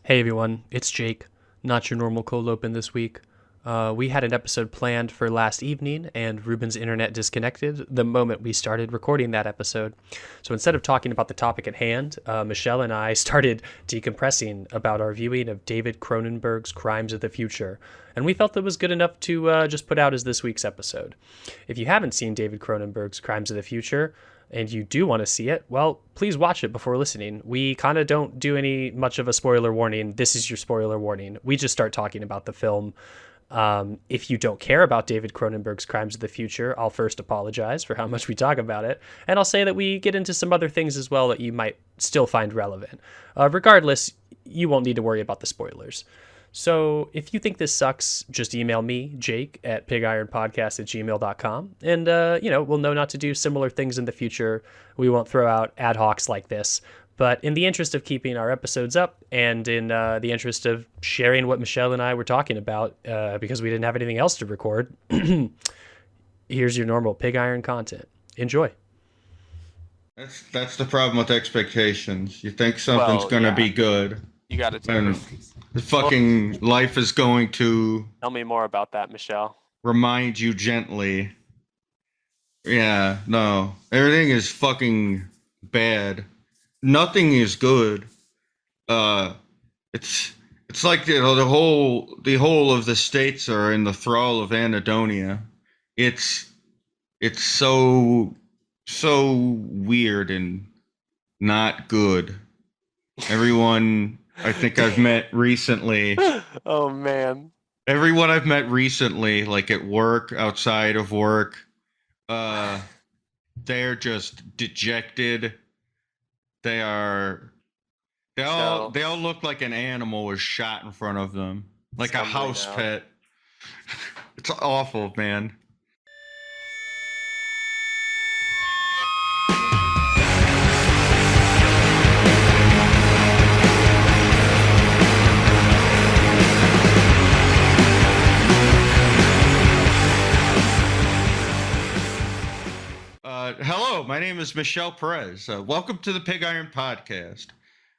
Hey everyone, it's Jake, not your normal cold open this week. We had an episode planned for last evening, and Ruben's internet disconnected the moment we started recording that episode. So instead of talking about the topic at hand, Michelle and I started decompressing about our viewing of David Cronenberg's Crimes of the Future, and we felt it was good enough to just put out as this week's episode. If you haven't seen David Cronenberg's Crimes of the Future, and you do want to see it, well, please watch it before listening. We kind of don't do any much of a spoiler warning. This is your spoiler warning. We just start talking about the film. If you don't care about David Cronenberg's Crimes of the Future, I'll first apologize for how much we talk about it. And I'll say that we get into some other things as well that you might still find relevant. Regardless, you won't need to worry about the spoilers. So if you think this sucks, just email me, Jake, at pigironpodcast@gmail.com. And, we'll know not to do similar things in the future. We won't throw out ad hocs like this. But in the interest of keeping our episodes up and in the interest of sharing what Michelle and I were talking about, because we didn't have anything else to record, here's your normal Pig Iron content. Enjoy. That's the problem with expectations. You think something's gonna be good. You got to And the fucking life is going to tell me more about that, Michelle. remind you gently. Yeah, no. Everything is fucking bad. Nothing is good. It's like the whole of the states are in the thrall of anhedonia. It's so weird and not good. Everyone I think I've met recently. Oh man. Everyone I've met recently, like at work, outside of work, they're just dejected. They all look like an animal was shot in front of them. Like a house pet. It's awful, man. Hello, my name is Michelle Perez. Welcome to the Pig Iron Podcast.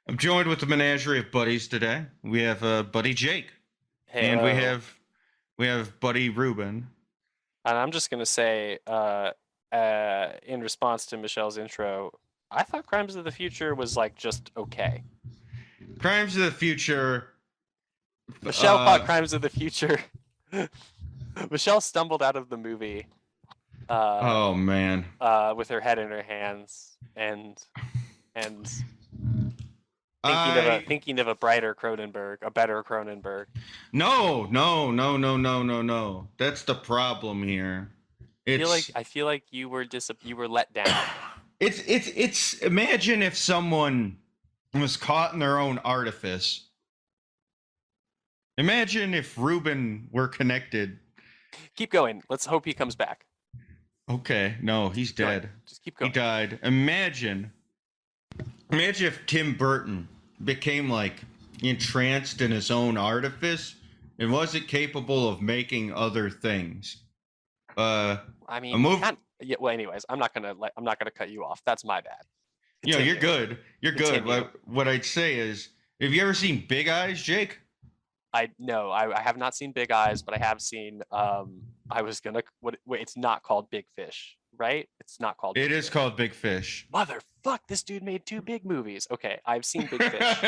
I'm joined with a menagerie of buddies today. We have buddy Jake, and we have buddy Ruben. And I'm just gonna say, in response to Michelle's intro, I thought Crimes of the Future was like just okay. Crimes of the Future. Michelle thought Crimes of the Future. Michelle stumbled out of the movie. Oh man. With her head in her hands and thinking of a brighter Cronenberg, a better Cronenberg. No. That's the problem here. I feel like you were let down. It's imagine if someone was caught in their own artifice. Imagine if Ruben were connected. Keep going. Let's hope he comes back. Okay, no, he's dead. Just keep going. He died. Imagine if Tim Burton became like entranced in his own artifice and wasn't capable of making other things. Well, anyways, I'm not gonna cut you off. That's my bad. Yeah, you're good. You're good. What I'd say is, have you ever seen Big Eyes, Jake? I have not seen Big Eyes, but I have seen. It's not called Big Fish, right? It's not called. It is called Big Fish. Motherfuck! This dude made 2 big movies. Okay, I've seen Big Fish.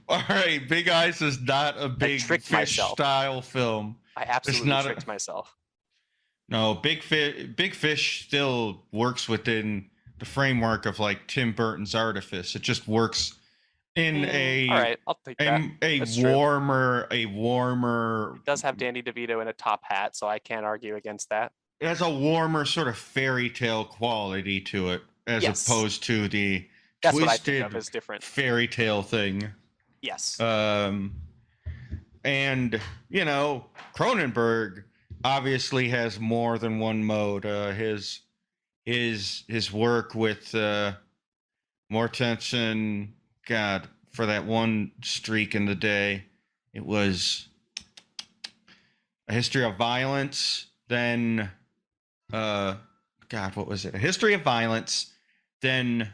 All right, Big Eyes is not a Big Fish style film. I absolutely tricked myself. No, Big Fish still works within the framework of like Tim Burton's artifice. It just works in all right, I'll take that. a warmer. It does have Danny DeVito in a top hat, so I can't argue against that. It has a warmer sort of fairy tale quality to it, as opposed to the twisted fairy tale thing. Yes. And Cronenberg obviously has more than one mode. His work with Mortensen. God, for that one streak in the day, it was A History of Violence, then what was it? A History of Violence, then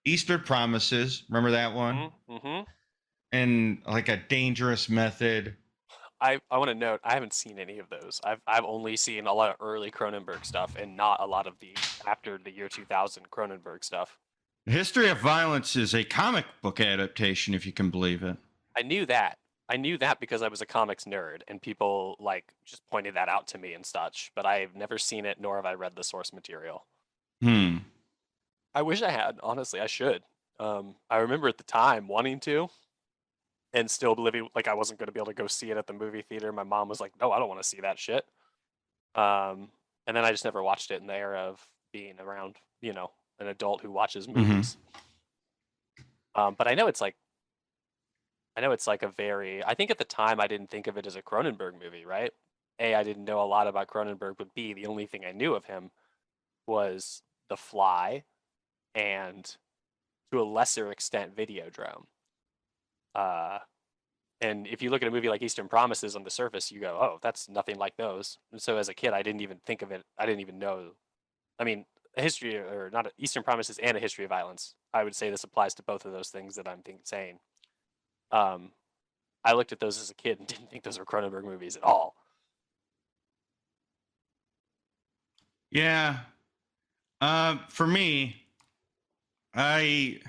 Eastern Promises. Remember that one? Mm-hmm. and like a dangerous method. I want to note I haven't seen any of those. I've only seen a lot of early Cronenberg stuff and not a lot of the after the year 2000 Cronenberg stuff. The History of Violence is a comic book adaptation, if you can believe it. I knew that. I knew that because I was a comics nerd and people like just pointed that out to me and such, but I've never seen it nor have I read the source material. I wish I had, honestly, I should. I remember at the time wanting to and still believing like I wasn't going to be able to go see it at the movie theater. My mom was like, "No, I don't want to see that shit." And then I just never watched it in the era of being around, an adult who watches movies. But I know it's like a very. I think at the time I didn't think of it as a Cronenberg movie, right? I didn't know a lot about Cronenberg, but B, the only thing I knew of him was The Fly, and to a lesser extent, Videodrome. And if you look at a movie like Eastern Promises on the surface, you go, "Oh, that's nothing like those." And so as a kid, I didn't even think of it. I didn't even know. I mean, a history or not Eastern Promises and A History of Violence. I would say this applies to both of those things that I'm saying. I looked at those as a kid and didn't think those were Cronenberg movies at all. Yeah. For me, I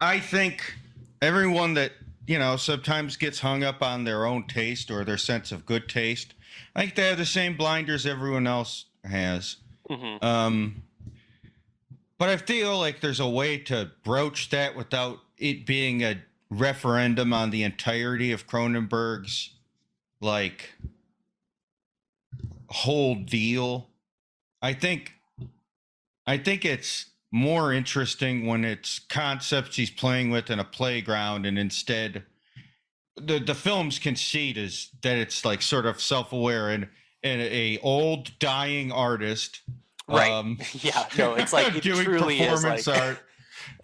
think everyone that, sometimes gets hung up on their own taste or their sense of good taste, I think they have the same blinders everyone else has. Mm-hmm. But I feel like there's a way to broach that without it being a referendum on the entirety of Cronenberg's, like, whole deal. I think it's more interesting when it's concepts he's playing with in a playground, and instead the film's conceit is that it's like sort of self-aware and a old dying artist, right? Yeah, no, it's like it doing truly performance is like art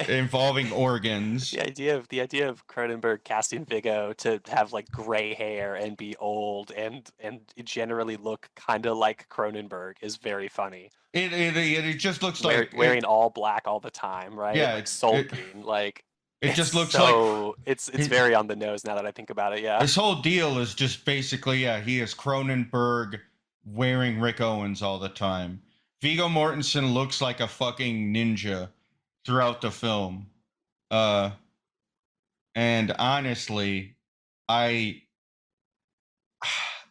involving organs. the idea of Cronenberg casting Viggo to have like gray hair and be old and generally look kind of like Cronenberg is very funny. It just looks like Wearing all black all the time, right? Yeah, like sulking, like it just looks so, like it's very on the nose now that I think about it. Yeah, this whole deal is just basically, he is Cronenberg wearing Rick Owens all the time. Viggo Mortensen looks like a fucking ninja throughout the film. And honestly, I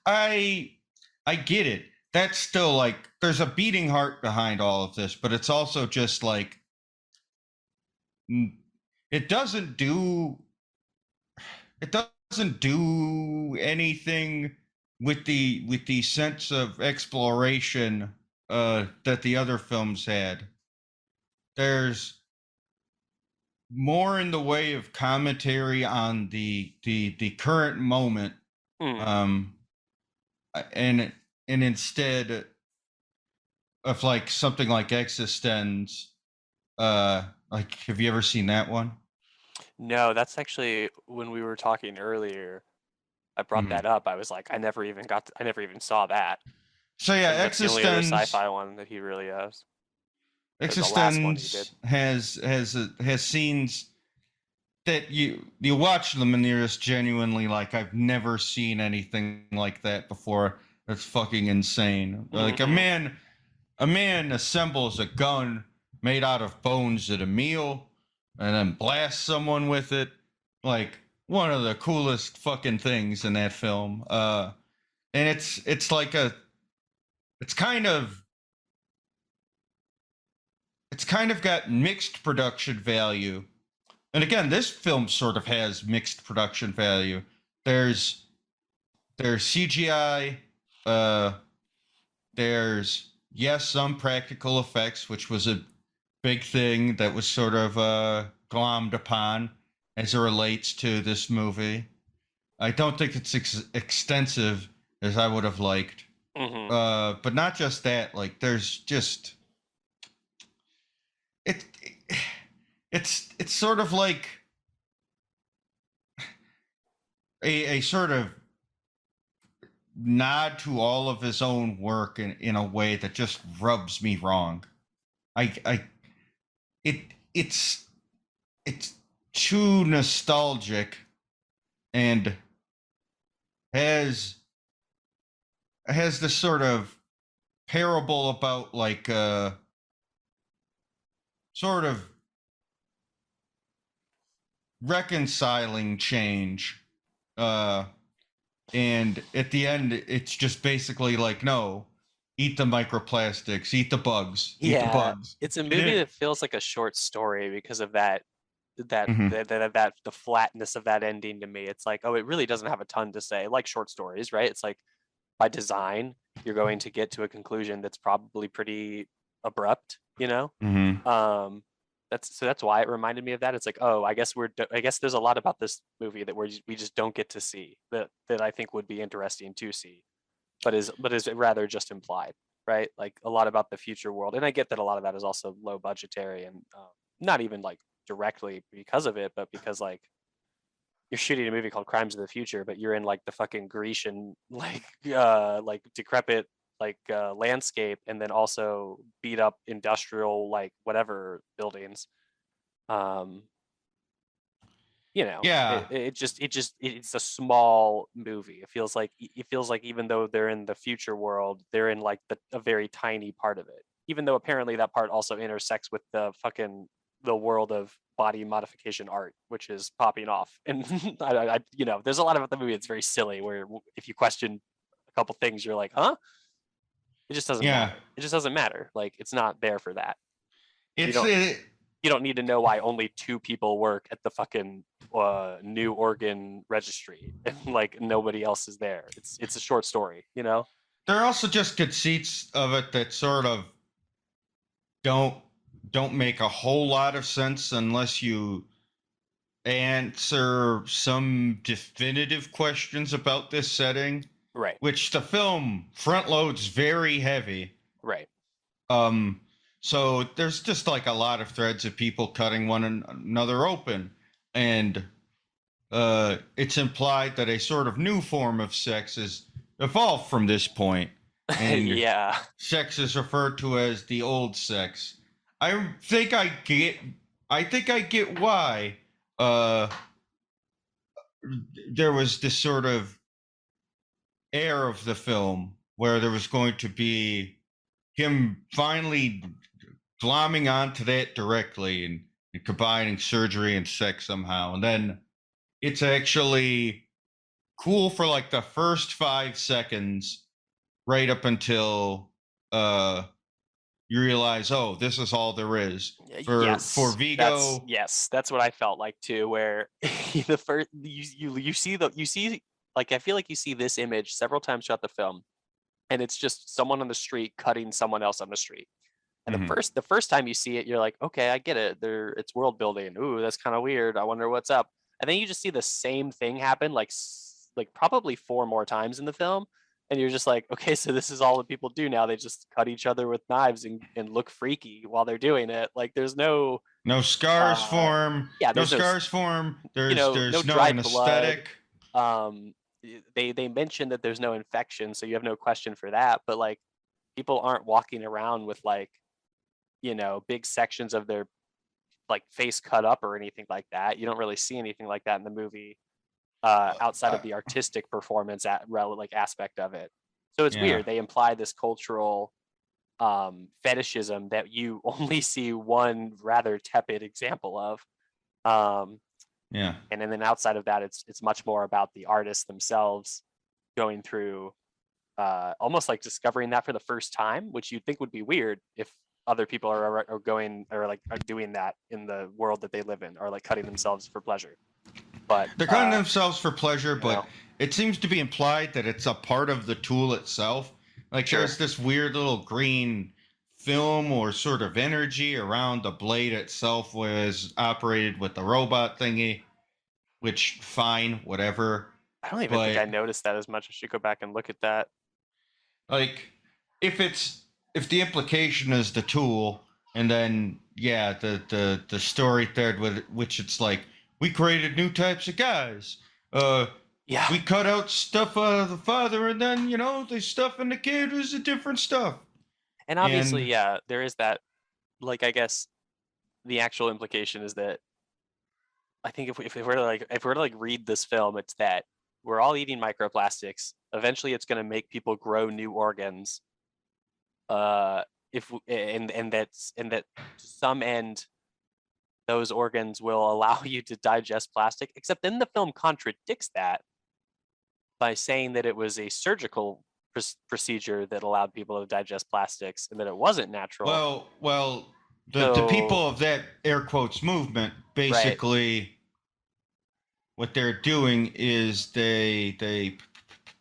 get it. That's still like, there's a beating heart behind all of this, but it's also just like, it doesn't do anything with the sense of exploration that the other films had. There's more in the way of commentary on the current moment, and instead of like something like Existence. Like, have you ever seen that one? No, that's actually when we were talking earlier. I brought that up. I was like, I never even saw that. So yeah, And that's the only other Existence. sci-fi one that he really has. Existence the last one he did. has scenes that you watch them and you're just genuinely like, I've never seen anything like that before. That's fucking insane. Like a man assembles a gun made out of bones at a meal and then blasts someone with it. Like, one of the coolest fucking things in that film. And it's like it's kind of got mixed production value. And again, this film sort of has mixed production value. There's CGI, there's some practical effects, which was a big thing that was sort of glommed upon as it relates to this movie. I don't think it's extensive as I would have liked. But not just that, like, there's just it's sort of like a sort of nod to all of his own work in a way that just rubs me wrong. It's too nostalgic and has this sort of parable about like sort of reconciling change, and at the end it's just basically like, no, eat the microplastics, eat the bugs, eat the Yeah, bugs. it's a And movie it, that feels like a short story because of that Mhm. the flatness of that ending to me. It's like, oh, it really doesn't have a ton to say, like short stories, right? It's like by design, you're going to get to a conclusion that's probably pretty abrupt, you know? Mhm. Um, that's why it reminded me of that. It's like, oh, I guess there's a lot about this movie that we just don't get to see that I think would be interesting to see, but is rather just implied, right? Like a lot about the future world, and I get that a lot of that is also low budgetary and not even like directly because of it, but because like you're shooting a movie called Crimes of the Future, but you're in like the fucking Grecian like decrepit landscape, and then also beat up industrial like whatever buildings. Um, you know, Yeah. it's a small movie. It feels like even though they're in the future world, they're in like a very tiny part of it. Even though apparently that part also intersects with the world of body modification art, which is popping off. And you know, there's a lot about the movie that's very silly. Where if you question a couple things, you're like, huh? It just doesn't Yeah. matter. It just doesn't matter. Like it's not there for that. You It's don't it, you don't need to know why only two people work at the fucking new organ registry and like nobody else is there. It's a short story, you know? there are also just conceits of it that sort of don't don't make a whole lot of sense unless you answer some definitive questions about this setting, Right. which the film front loads very heavy. Right. Um, so there's just like a lot of threads of people cutting one another open, and it's implied that a sort of new form of sex has evolved from this point, and Yeah. sex is referred to as the old sex. I think I get. I think I get why. Uh, there was this sort of air of the film where there was going to be him finally glomming onto that directly and combining surgery and sex somehow. And then it's actually cool for like the first 5 seconds, right up until you realize, oh, this is all there is. For Vigo. That's what I felt like too, where the first you see like I feel like you see this image several times throughout the film, and it's just someone on the street cutting someone else on the street. And Mhm. the first time you see it, you're like, okay, I get it. It's world building. Ooh, that's kind of weird. I wonder what's up. And then you just see the same thing happen like probably 4 more times in the film, and you're just like, okay, so this is all that people do now. They just cut each other with knives and look freaky while they're doing it. Like there's no No scars uh form. yeah, No there's no scars form. you know no There's no dried blood. anesthetic. Um, they mention that there's no infection, so you have no question for that. But like people aren't walking around with like big sections of their like face cut up or anything like that. You don't really see anything like that in the movie outside Uh, of the artistic performance like aspect of it. So it's yeah. weird. They imply this cultural fetishism that you only see one rather tepid example of. Um, Yeah. and then outside of that, it's much more about the artists themselves going through almost like discovering that for the first time, which you'd think would be weird if other people are going or like are doing that in the world that they live in, or like cutting themselves for pleasure. But They're cutting themselves for pleasure, you but know, it seems to be implied that it's a part of the tool itself. Like sure. there's this weird little green film or sort of energy around the blade itself, was operated with the robot thingy, which fine, whatever. I don't even think I But noticed that as much. I should go back and look at that. like if the implication is the tool, and then yeah, the story thread with which it's like, we created new types of guys. Yeah. We cut out stuff out of the father, and then they stuff in the kid is a different stuff. And obviously, And yeah, there is that. Like, I guess the actual implication is that I think if we were to like read this film, it's that we're all eating microplastics. Eventually, it's going to make people grow new organs. If and that to some end, those organs will allow you to digest plastic. Except then the film contradicts that by saying that it was a surgical procedure that allowed people to digest plastics and that it wasn't natural. Well, the people So of that air quotes movement right, basically what they're doing is they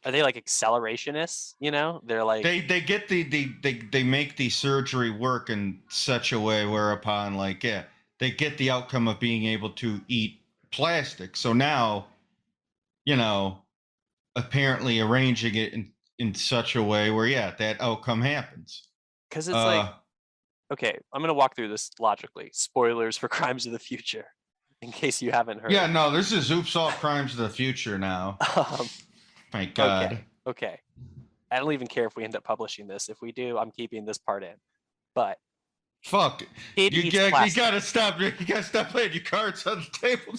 are they like accelerationists? You know, they're like they get they make the surgery work in such a way whereupon like they get the outcome of being able to eat plastic. So now, apparently arranging it in such a way where that outcome happens. because it's like okay, I'm gonna walk through this logically. Spoilers for Crimes of the Future, in case you haven't heard. Yeah, no, this is Oops All Crimes of the Future now. My God. Okay. I don't even care if we end up publishing this. If we do, I'm keeping this part in. But fuck, you gotta stop. You gotta stop playing your cards on the table.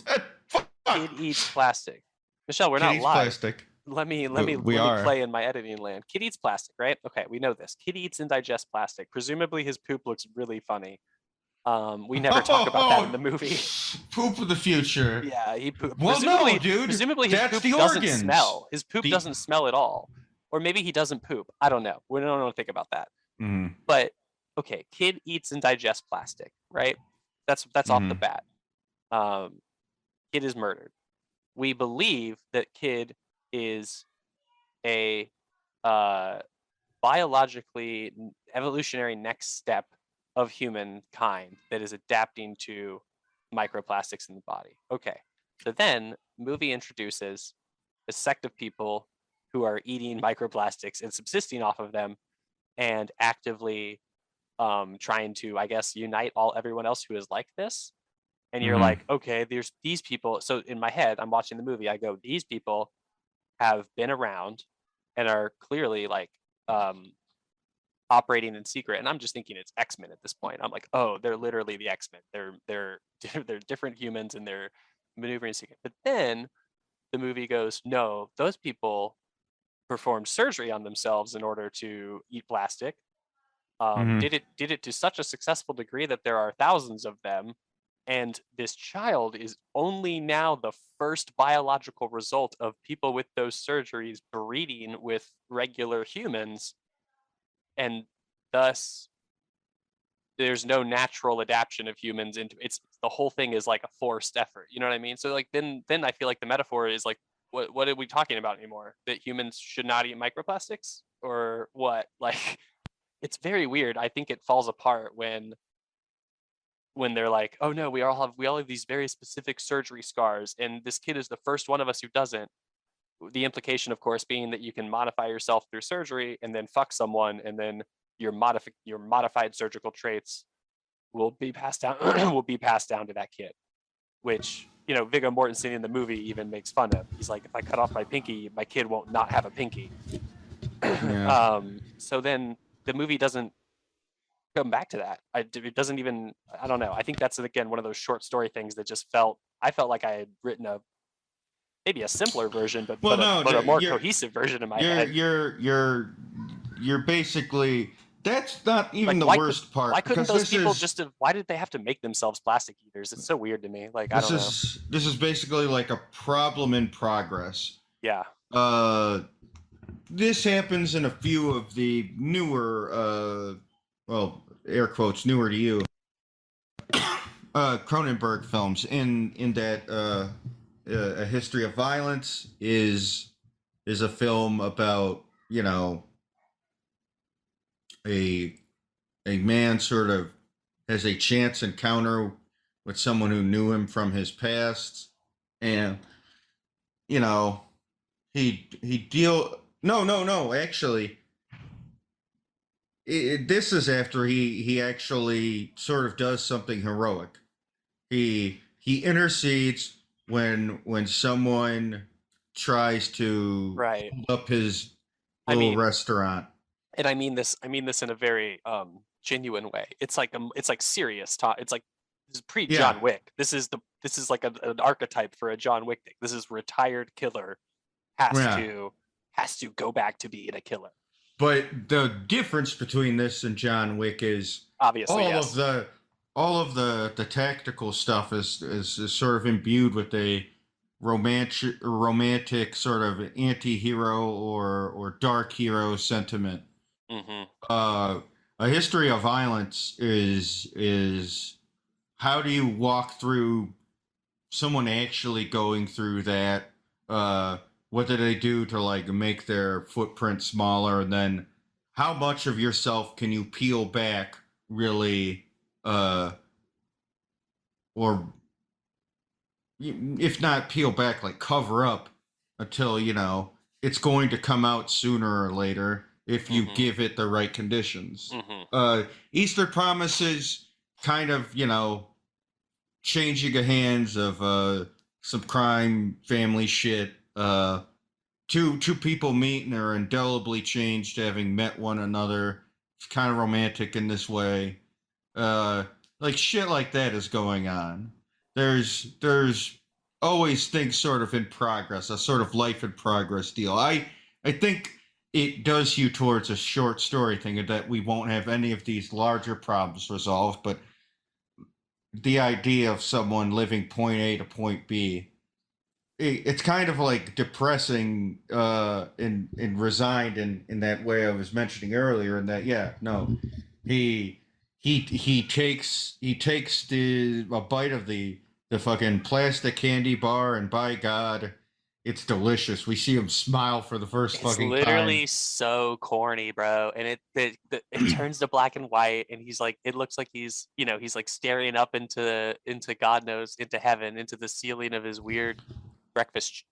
Fuck. Kid eats plastic. Michelle, we're Kid not eats live. Plastic. Let me play in my editing land. Kid eats plastic, right? Okay, we know this. Kid eats and digests plastic. Presumably his poop looks really funny. We never talk about that in the movie. Poop of the future. Yeah, he poop. Well, no, dude. Presumably his poop doesn't smell. His poop doesn't smell at all. Or maybe he doesn't poop. I don't know. We don't know to think about that. Mm-hmm. But okay, kid eats and digests plastic, right? That's off the bat. Kid is murdered. We believe that kid is a biologically evolutionary next step of humankind that is adapting to microplastics in the body. Okay, so then the movie introduces a sect of people who are eating microplastics and subsisting off of them and actively trying to, I guess, unite everyone else who is like this. And you're like, okay, there's these people. So in my head, I'm watching the movie. I go, these people have been around and are clearly like operating in secret. And I'm just thinking it's X-Men at this point. I'm like, oh, they're literally the X-Men. They're different humans and they're maneuvering in secret. But then the movie goes, no, those people performed surgery on themselves in order to eat plastic. Did it to such a successful degree that there are thousands of them. And this child is only now the first biological result of people with those surgeries breeding with regular humans. And thus, there's no natural adaptation of humans into it's the whole thing is like a forced effort. You know what I mean? So like then I feel like the metaphor is like, what are we talking about anymore? That humans should not eat microplastics or what? Like, it's very weird. I think it falls apart when they're like, oh no, we all have these very specific surgery scars, and this kid is the first one of us who doesn't. The implication, of course, being that you can modify yourself through surgery and then fuck someone, and then your modified surgical traits will be passed down to that kid, which Viggo Mortensen in the movie even makes fun of. He's like, if I cut off my pinky, my kid won't not have a pinky. Yeah. So then the movie doesn't come back to that. It doesn't even. I don't know. I think that's again one of those short story things that just I felt like I had written maybe a simpler version, but a more cohesive version in my head. You're basically. That's not even like, the worst part. Why couldn't those people why did they have to make themselves plastic eaters? It's so weird to me. Like, I don't know. This is basically like a problem in progress. Yeah. This happens in a few of the newer, well, air quotes, newer to you, Cronenberg films. In that, A History of Violence is a film about a man sort of has a chance encounter with someone who knew him from his past, and actually this is after he actually sort of does something heroic. He intercedes when someone tries to hold up his little restaurant. And I mean this in a very genuine way. It's like serious talk. It's like this is pre John Wick. This is this is like an archetype for a John Wick thing. This is retired killer has to go back to being a killer. But the difference between this and John Wick is obviously all of the tactical stuff is sort of imbued with a romantic sort of anti-hero or dark hero sentiment. Mm-hmm. A history of violence is how do you walk through someone actually going through that? What do they do to like make their footprint smaller? And then how much of yourself can you peel back really, or if not peel back, like cover up until, you know, it's going to come out sooner or later if you give it the right conditions. Easter Promises kind of, you know, changing the hands of some crime family shit. Two people meet and are indelibly changed having met one another. It's kind of romantic in this way. Like shit like that is going on. There's always things sort of in progress, a sort of life in progress deal. I think it does you towards a short story thing that we won't have any of these larger problems resolved, but the idea of someone living point A to point B, it's kind of like depressing and resigned in that way I was mentioning earlier. And that he takes a bite of the fucking plastic candy bar, and by God, it's delicious. We see him smile for the first fucking time. It's literally so corny, bro. And it turns to black and white, and he's like, it looks like he's like staring up into God knows, into heaven, into the ceiling of his weird breakfast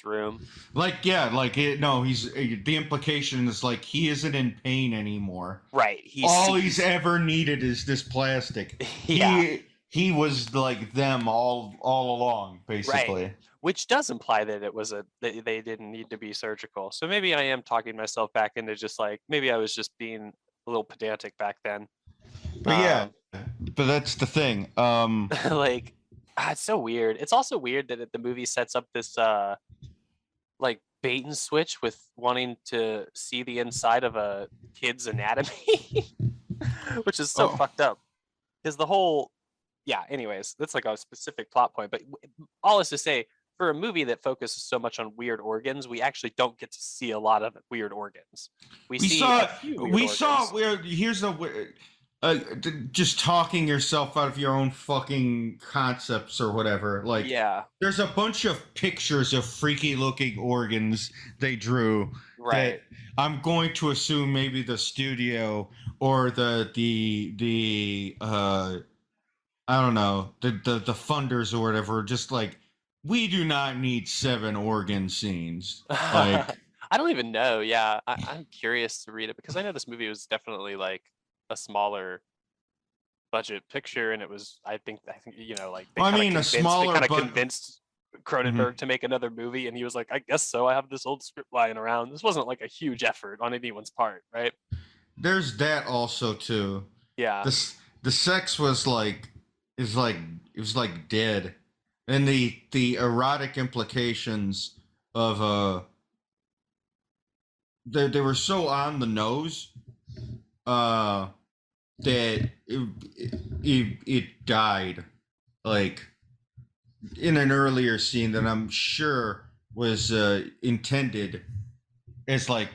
room. He's the implication is like he isn't in pain anymore. Right. He's ever needed is this plastic. Yeah. He was like them all along, basically. Right. Which does imply that that they didn't need to be surgical. So maybe I am talking myself back into just like, maybe I was just being a little pedantic back then. But but that's the thing. Like, it's so weird. It's also weird that the movie sets up this like bait and switch with wanting to see the inside of a kid's anatomy, which is so fucked up. Because the whole, anyways, that's like a specific plot point. But all is to say, for a movie that focuses so much on weird organs, we actually don't get to see a lot of weird organs. Just talking yourself out of your own fucking concepts or whatever. Like, there's a bunch of pictures of freaky looking organs they drew. Right. That I'm going to assume maybe the studio or the I don't know, the funders or whatever, just like, we do not need 7 organ scenes. Like, I don't even know. Yeah, I'm curious to read it because I know this movie was definitely like a smaller budget picture, and it was I think like they convinced Cronenberg to make another movie, and he was like, I guess so, I have this old script lying around. This wasn't like a huge effort on anyone's part, right? There's that also too. Yeah. The sex was like it was like dead, and the erotic implications of they were so on the nose that it died like in an earlier scene that I'm sure was intended as like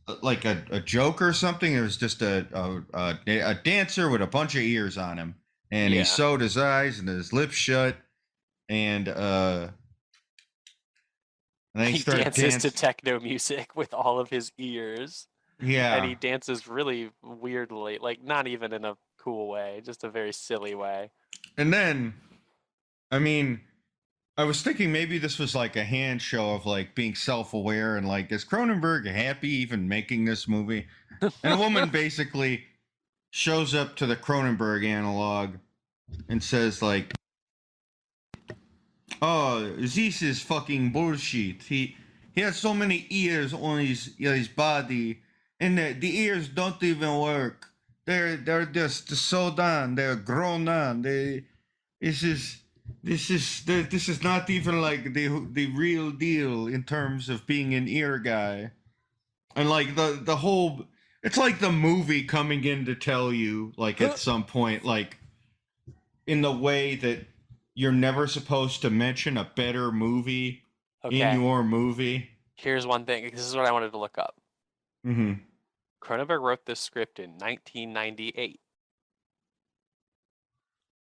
a joke or something. It was just a dancer with a bunch of ears on him, and he sewed his eyes and his lips shut, and he dances to techno music with all of his ears. Yeah. And he dances really weirdly, like not even in a cool way, just a very silly way. And then, I mean, I was thinking maybe this was like a hand show of like being self-aware and like, is Cronenberg happy even making this movie? And a woman basically shows up to the Cronenberg analog and says like, oh, this is fucking bullshit. He has so many ears on his body, and the ears don't even work. They're just so done. They're grown on. It's just this is not even like the real deal in terms of being an ear guy. And like the whole, it's like the movie coming in to tell you, like at some point, like in the way that you're never supposed to mention a better movie in Okay, your movie. here's one thing. This is what I wanted to look up. Mm-hmm. Cronenberg wrote this script in 1998.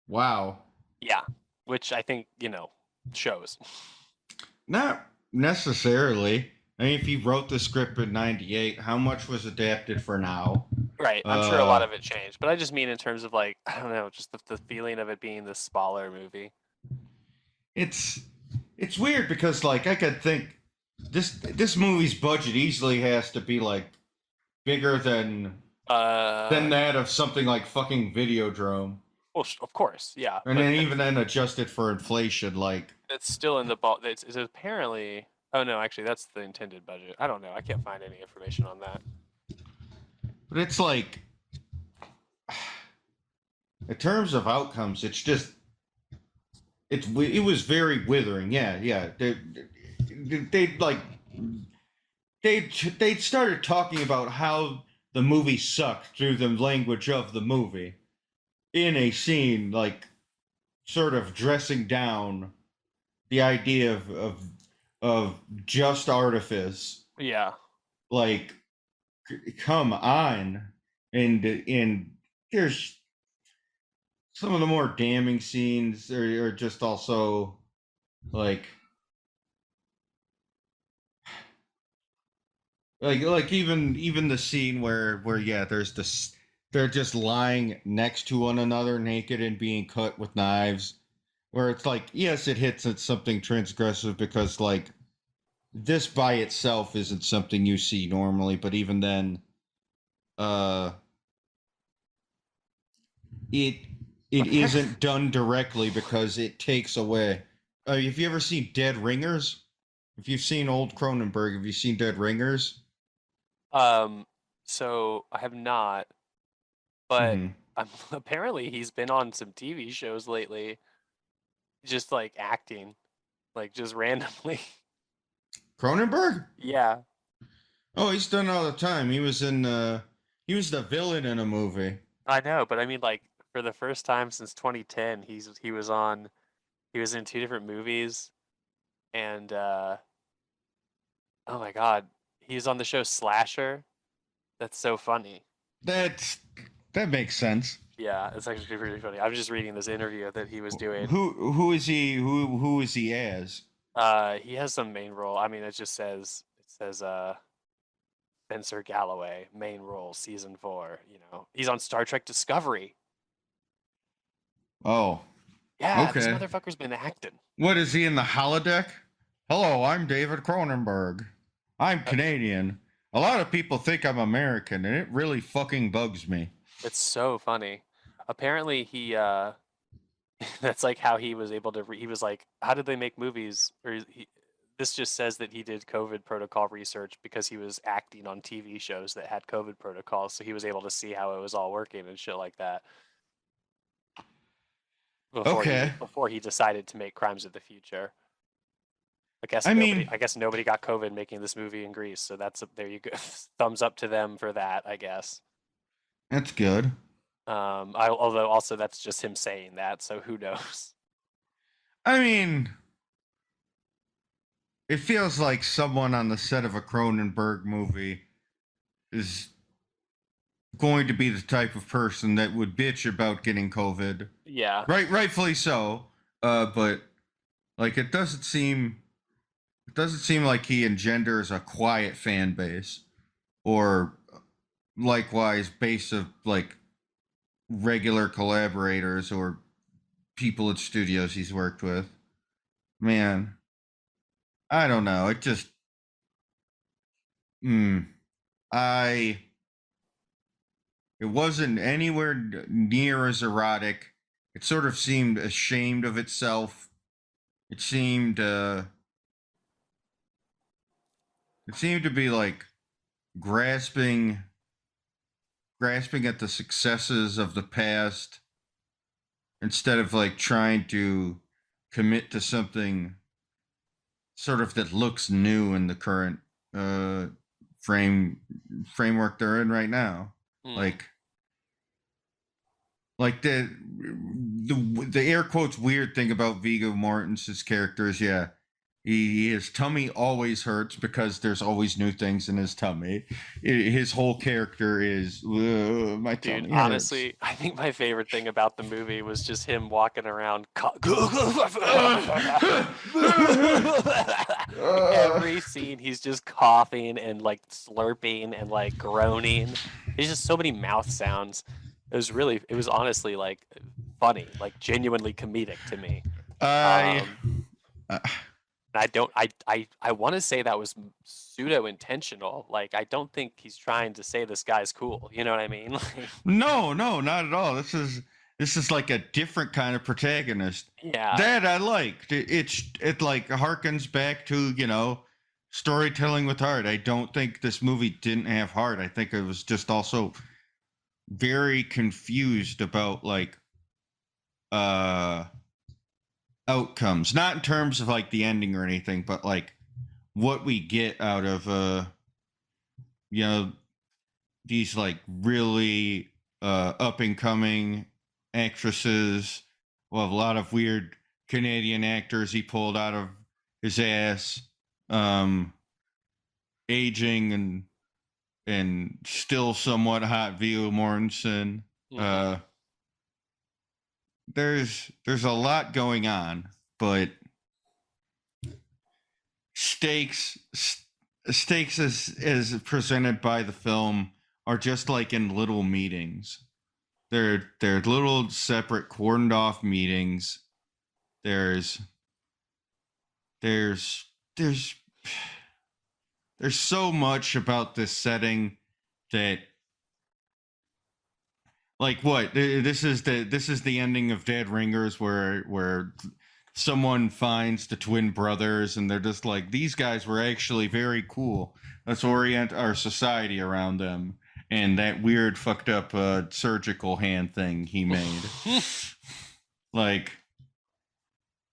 Wow. Yeah, which I think, shows. Not necessarily. I mean, if he wrote the script in '98, how much was adapted for now? Right. I'm sure a lot of it changed, but I just mean in terms of like, I don't know, just the feeling of it being this smaller movie. It's it's weird because like I could think this movie's budget easily has to be like bigger than that of something like fucking Videodrome. Well, of course, yeah. And But then even then adjusted for inflation, like it's still in the ball. It's apparently. Oh no, actually, that's the intended budget. I don't know. I can't find any information on that. but it's like in terms of outcomes, it's just it was very withering. Yeah. They like they started talking about how the movie sucked through the language of the movie in a scene, like sort of dressing down the idea of just artifice. Yeah. Like, come on, and there's some of the more damning scenes are just also like even the scene where yeah, there's this, they're just lying next to one another naked and being cut with knives, where it's like, yes, it hits at something transgressive because like this by itself isn't something you see normally, but even then uh it isn't done directly because it takes away. Have you ever seen Dead Ringers? If you've seen old Cronenberg, have you seen Dead Ringers? So I have not, but Mm-hmm. apparently he's been on some TV shows lately, just like acting, like just randomly. Cronenberg? Yeah. Oh, he's done all the time. He was the villain in a movie. I know, but I mean, like for the first time since 2010, he was in two different movies, and oh my God, he was on the show Slasher. That's so funny. That's that makes sense. Yeah, it's actually pretty funny. I was just reading this interview that he was doing. Who is he? Who is he as? He has some main role. I mean, it says Spencer Galloway, main role, season 4. He's on Star Trek Discovery. Oh, Yeah, this okay. motherfucker's been acting. What is he in the holodeck? Hello, I'm David Cronenberg. I'm Canadian. A lot of people think I'm American, and it really fucking bugs me. It's so funny. Apparently, he that's like how he was able to. He was like, how did they make movies? This just says that he did COVID protocol research because he was acting on TV shows that had COVID protocols, so he was able to see how it was all working and shit like that. Okay. Before he decided to make Crimes of the Future. I mean, I guess nobody got COVID making this movie in Greece, so there you go. Thumbs up to them for that, I guess. that's good. Although also that's just him saying that, so who knows? I mean, it feels like someone on the set of a Cronenberg movie is going to be the type of person that would bitch about getting COVID. Yeah. Rightfully so. But like it doesn't seem like he engenders a quiet fan base, or likewise base of like regular collaborators or people at studios he's worked with. Man, I don't know. It just I it wasn't anywhere near as erotic. It sort of seemed ashamed of itself. It seemed to be like grasping at the successes of the past instead of like trying to commit to something sort of that looks new in the current framework they're in right now. Like the air quotes weird thing about Viggo Mortensen's character is, his tummy always hurts because there's always new things in his tummy. His whole character is my tummy. Dude, hurts. honestly, I think my favorite thing about the movie was just him walking around. Every scene, he's just coughing and like slurping and like groaning. There's just so many mouth sounds. It was honestly like funny, like genuinely comedic to me. I want to say that was pseudo intentional. Like, I don't think he's trying to say this guy's cool. You know what I mean? No, not at all. This is like a different kind of protagonist. Yeah. That I liked. It like harkens back to, storytelling with heart. I don't think this movie didn't have heart. I think it was just also very confused about like outcomes, not in terms of like the ending or anything, but like what we get out of these like really up and coming actresses. Well, a lot of weird Canadian actors he pulled out of his ass, aging and still somewhat hot Viggo Mortensen. There's a lot going on, but stakes as presented by the film are just like in little meetings. They're little separate cordoned off meetings. There's so much about this setting that, like, what this is the ending of Dead Ringers, where someone finds the twin brothers and they're just like, these guys were actually very cool. Let's orient our society around them. And that weird fucked up surgical hand thing he made. Like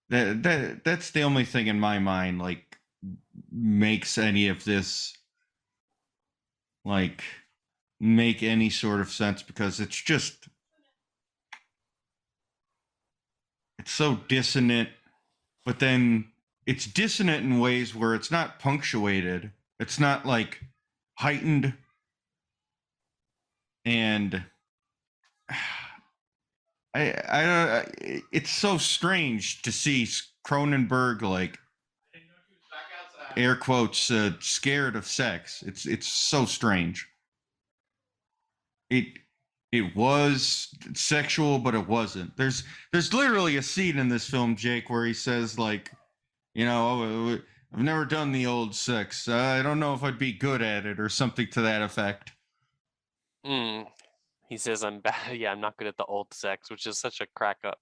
that's the only thing in my mind like makes any of this like make any sort of sense, because it's so dissonant, but then it's dissonant in ways where it's not punctuated. It's not like heightened, and it's so strange to see Cronenberg, like, air quotes, scared of sex. It's so strange. It was sexual, but it wasn't. There's literally a scene in this film, Jake, where he says, like, I've never done the old sex. I don't know if I'd be good at it, or something to that effect. He says, I'm bad. Yeah, I'm not good at the old sex, which is such a crack up.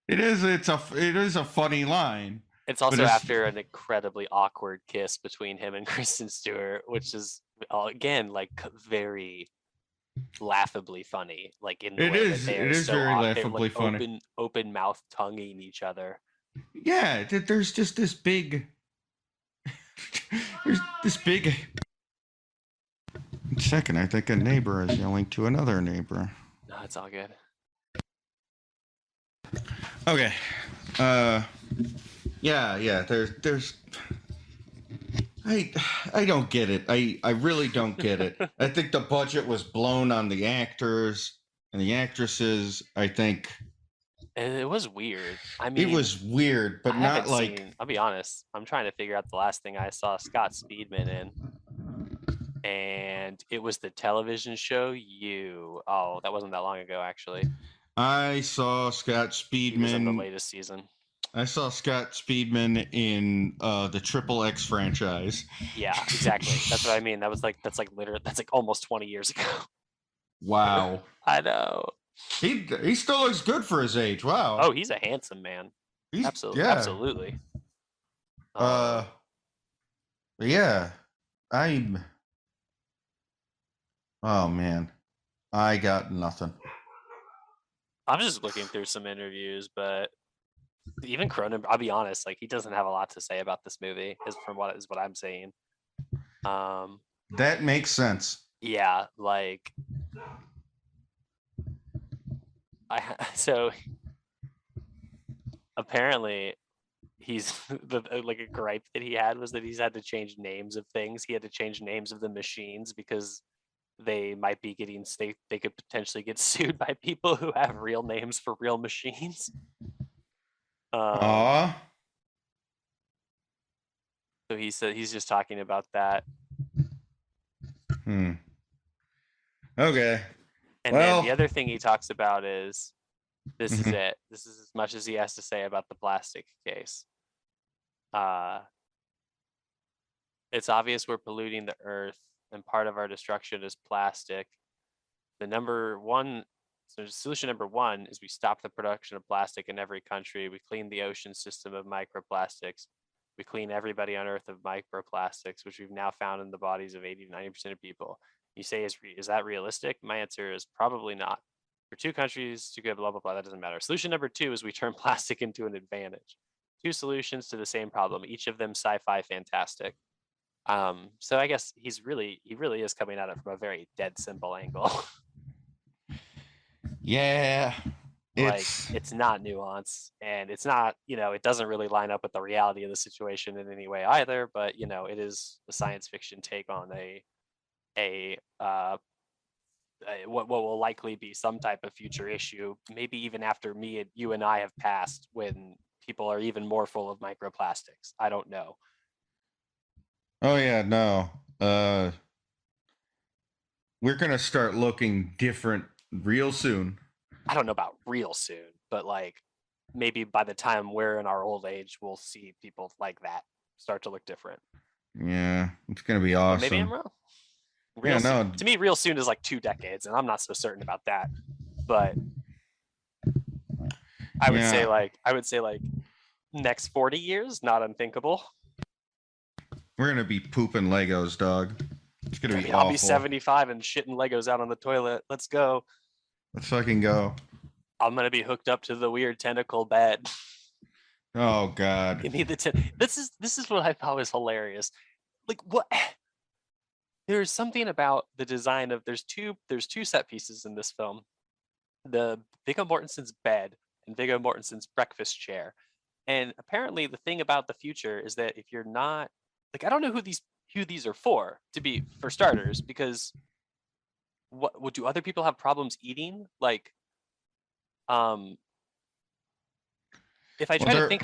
It is a funny line. It's also after an incredibly awkward kiss between him and Kristen Stewart, which is, again, like, very laughably funny. Like, in the way that they are so very laughably funny. Open mouth tonguing each other. Yeah, there's just this big. There's this big. Second, I think a neighbor is yelling to another neighbor. No, it's all good. Okay. Yeah. There's. I don't get it. I really don't get it. I think the budget was blown on the actors and the actresses. I think. It was weird. I mean, it was weird, but not like. I'll be honest. I'm trying to figure out the last thing I saw Scott Speedman in. And it was the television show You. Oh, that wasn't that long ago, actually. I saw Scott Speedman. He was in the latest season. I saw Scott Speedman in the Triple X franchise. Yeah, exactly. That's what I mean. That's like almost 20 years ago. Wow. I know. He still looks good for his age. Wow. Oh, he's a handsome man. Absolutely. Yeah. Absolutely. Yeah. Oh man, I got nothing. I'm just looking through some interviews, but Even Cronenberg, I'll be honest, like he doesn't have a lot to say about this movie, is what I'm saying. That makes sense. Yeah, like so apparently he's like a gripe that he had was that he's had to change names of things. He had to change names of the machines because they might be getting they could potentially get sued by people who have real names for real machines. Aw. So he said he's just talking about that. Okay. And then the other thing he talks about is this is it. This is as much as he has to say about the plastic case. It's obvious we're polluting the earth, and part of our destruction is plastic. Solution number one is we stop the production of plastic in every country. We clean the ocean system of microplastics. We clean everybody on Earth of microplastics, which we've now found in the bodies of 80 to 90% of people. You say, is that realistic? My answer is probably not. For 2 countries to go blah, blah, blah, that doesn't matter. Solution number 2 is we turn plastic into an advantage. 2 solutions to the same problem, each of them sci-fi fantastic. So I guess he really is coming at it from a very dead simple angle. Yeah. It's not nuanced, and it's not, it doesn't really line up with the reality of the situation in any way either, but it is a science fiction take on what will likely be some type of future issue, maybe even after you and I have passed, when people are even more full of microplastics. I don't know. Oh yeah, no. We're gonna start looking different real soon. I don't know about real soon, but like maybe by the time we're in our old age, we'll see people like that start to look different. Yeah, it's gonna be awesome. Or maybe I'm wrong. To me, real soon is like 2 decades, and I'm not so certain about that. But I would say like next 40 years, not unthinkable. We're gonna be pooping Legos, dog. It's gonna be awful. I'll be 75 and shitting Legos out on the toilet. Let's go. Let's fucking go. I'm gonna be hooked up to the weird tentacle bed. Oh God. Give me the this is what I thought was hilarious. Like what? There's something about the design of there's two set pieces in this film. The Viggo Mortensen's bed and Viggo Mortensen's breakfast chair. And apparently the thing about the future is that if you're not like, I don't know who these are for starters, because what do other people have problems eating? Like, if I try to think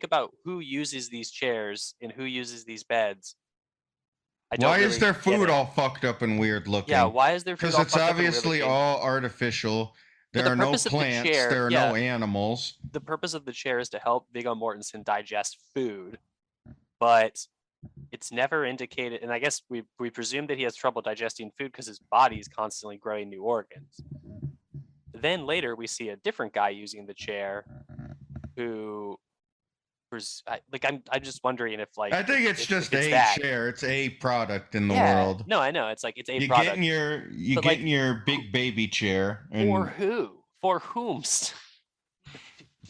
about who uses these chairs and who uses these beds, why is their food all fucked up and weird looking? Yeah, why is their food all fucked up and weird looking? Because it's obviously all artificial. There are no plants. There are no animals. The purpose of the chair is to help Viggo Mortensen digest food, but it's never indicated. And I guess we presume that he has trouble digesting food because his body is constantly growing new organs. Then later we see a different guy using the chair, who I'm just wondering if like I think it's just a chair. It's a product in the world. No, I know. It's like it's a product. You get in your big baby chair. For who? For whom?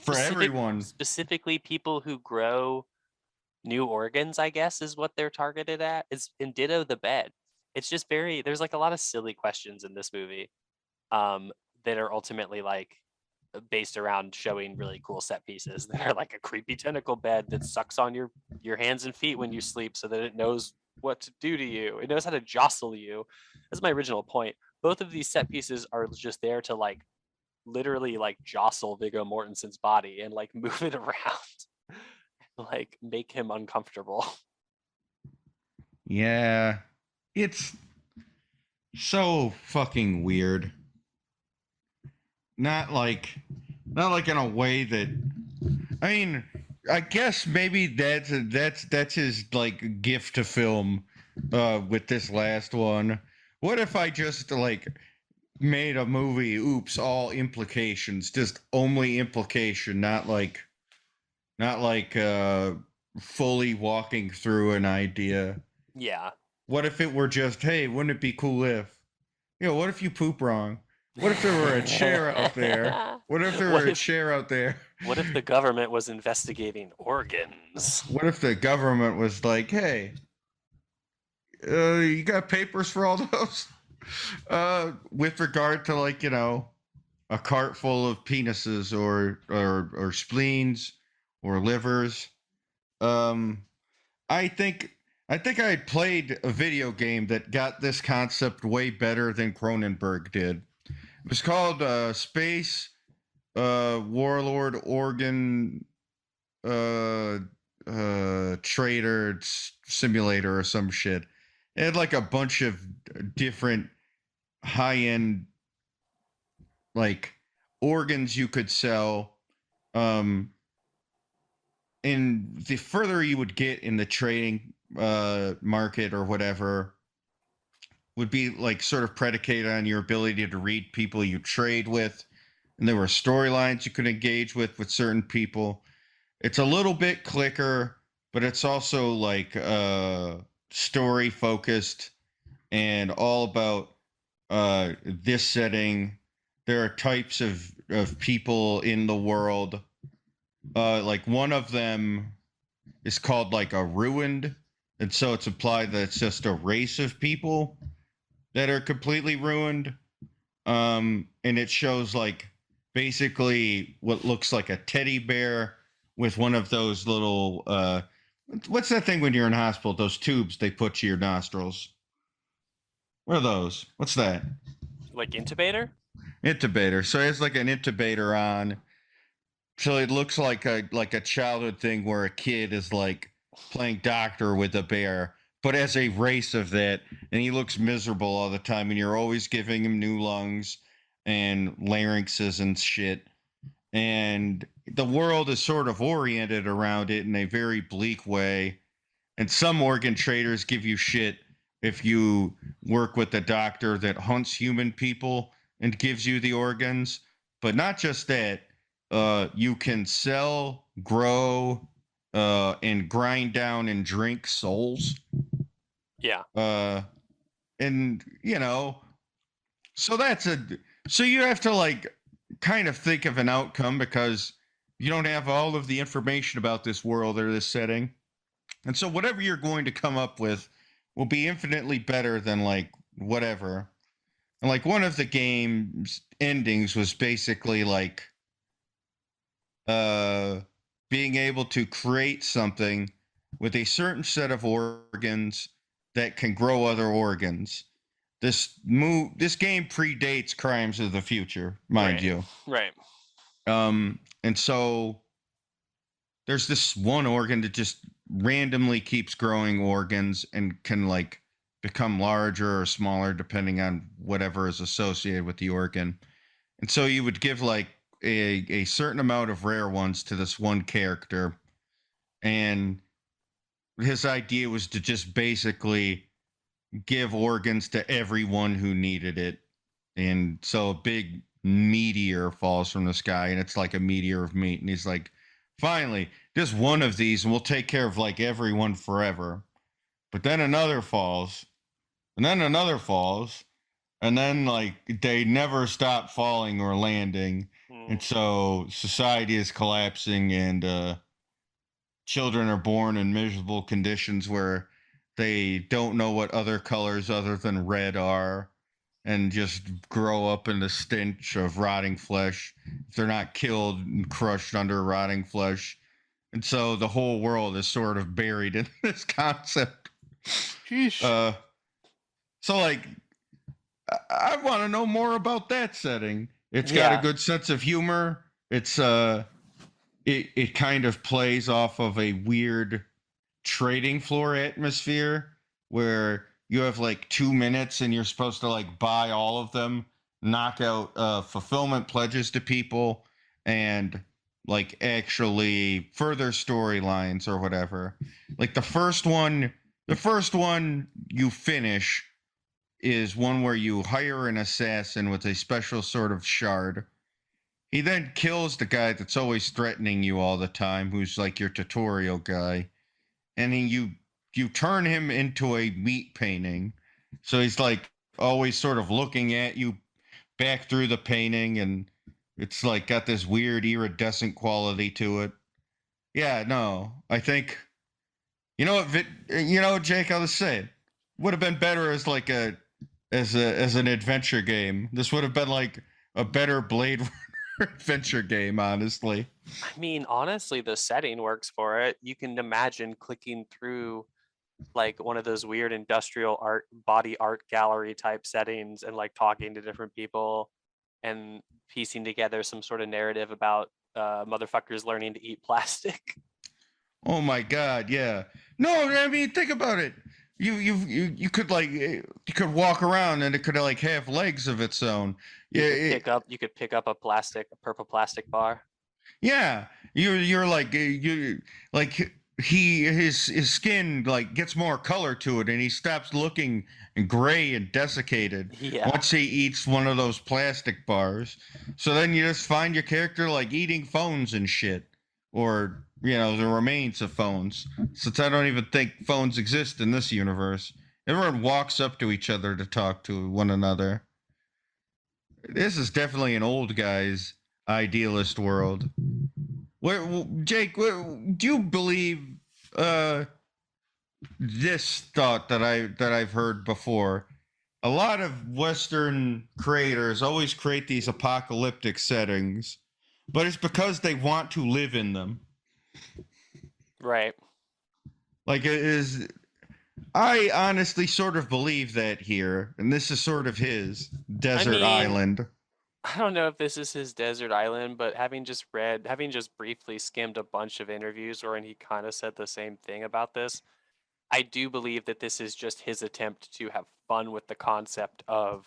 For everyone. Specifically, people who grow new organs, I guess, is what they're targeted at. And ditto the bed. It's just there's like a lot of silly questions in this movie, that are ultimately like based around showing really cool set pieces that are like a creepy tentacle bed that sucks on your hands and feet when you sleep so that it knows what to do to you. It knows how to jostle you. That's my original point. Both of these set pieces are just there to like literally like jostle Viggo Mortensen's body and like move it around, like make him uncomfortable. Yeah, it's so fucking weird. Not like in a way that, I mean, I guess maybe that's his like gift to film with this last one. What if I just like made a movie, all implications, just only implication, not like fully walking through an idea. Yeah. What if it were just, hey, wouldn't it be cool if, what if you poop wrong? What if there were a chair out there? What if there were a chair out there What if the government was investigating organs? What if the government was like, hey, you got papers for all those? With regard to, like, a cart full of penises or spleens or livers. I think I had played a video game that got this concept way better than Cronenberg did. It was called Space Warlord Organ Trader Simulator or some shit. It had like a bunch of different high end like organs you could sell. And the further you would get in the trading market or whatever would be like sort of predicated on your ability to read people you trade with. And there were storylines you could engage with certain people. It's a little bit clicker, but it's also like story focused and all about this setting. There are types of people in the world. Like one of them is called like a ruined, and so it's implied that it's just a race of people that are completely ruined. And it shows like basically what looks like a teddy bear with one of those little what's that thing when you're in hospital? Those tubes they put to your nostrils. What are those? What's that? Like intubator? Intubator. So it has like an intubator on. So it looks like a childhood thing where a kid is like playing doctor with a bear, but as a race of that, and he looks miserable all the time, and you're always giving him new lungs and larynxes and shit. And the world is sort of oriented around it in a very bleak way. And some organ traders give you shit if you work with a doctor that hunts human people and gives you the organs. But not just that, you can sell, grow, and grind down and drink souls. Yeah. And so so you have to like kind of think of an outcome because you don't have all of the information about this world or this setting. And so whatever you're going to come up with will be infinitely better than like whatever. And like one of the game's endings was basically like being able to create something with a certain set of organs that can grow other organs. This game predates Crimes of the Future, mind you. Right. And so there's this one organ that just randomly keeps growing organs and can like become larger or smaller depending on whatever is associated with the organ. And so you would give like a certain amount of rare ones to this one character, and his idea was to just basically give organs to everyone who needed it. And so a big meteor falls from the sky, and it's like a meteor of meat, and he's like, finally, just one of these and we'll take care of like everyone forever. But then another falls, and then another falls, and then like they never stop falling or landing. And so society is collapsing, and children are born in miserable conditions where they don't know what other colors other than red are, and just grow up in the stench of rotting flesh if they're not killed and crushed under rotting flesh. And so the whole world is sort of buried in this concept. Sheesh. So like I want to know more about that setting. It's got a good sense of humor. It's it kind of plays off of a weird trading floor atmosphere where you have like 2 minutes and you're supposed to like buy all of them, knock out fulfillment pledges to people, and like actually further storylines or whatever. Like the first one you finish is one where you hire an assassin with a special sort of shard. He then kills the guy that's always threatening you all the time, who's like your tutorial guy. And you turn him into a meat painting. So he's like always sort of looking at you back through the painting, and It's like got this weird iridescent quality to it. Yeah, no, I think you know what, Jake, I'll just say it would have been better as like as an adventure game. This would have been like a better Blade Runner adventure game, honestly. I mean, honestly, the setting works for it. You can imagine clicking through like one of those weird industrial art, body art gallery type settings and like talking to different people and piecing together some sort of narrative about motherfuckers learning to eat plastic. Oh my god, yeah. No, I mean think about it. You could like you could walk around and it could like have legs of its own. Yeah, You could pick up a purple plastic bar. yeah. You're like you like his skin like gets more color to it and he stops looking gray and desiccated Yeah. once he eats one of those plastic bars. So then you just find your character like eating phones and shit, or the remains of phones, since I don't even think phones exist in this universe. Everyone walks up to each other to talk to one another. This is definitely an old guy's idealist world. Jake, do you believe this thought that I've heard before? A lot of Western creators always create these apocalyptic settings, but it's because they want to live in them. Right. Like I honestly sort of believe that here, and this is sort of his desert island. I don't know if this is his desert island, but having just briefly skimmed a bunch of interviews wherein he kind of said the same thing about this, I do believe that this is just his attempt to have fun with the concept of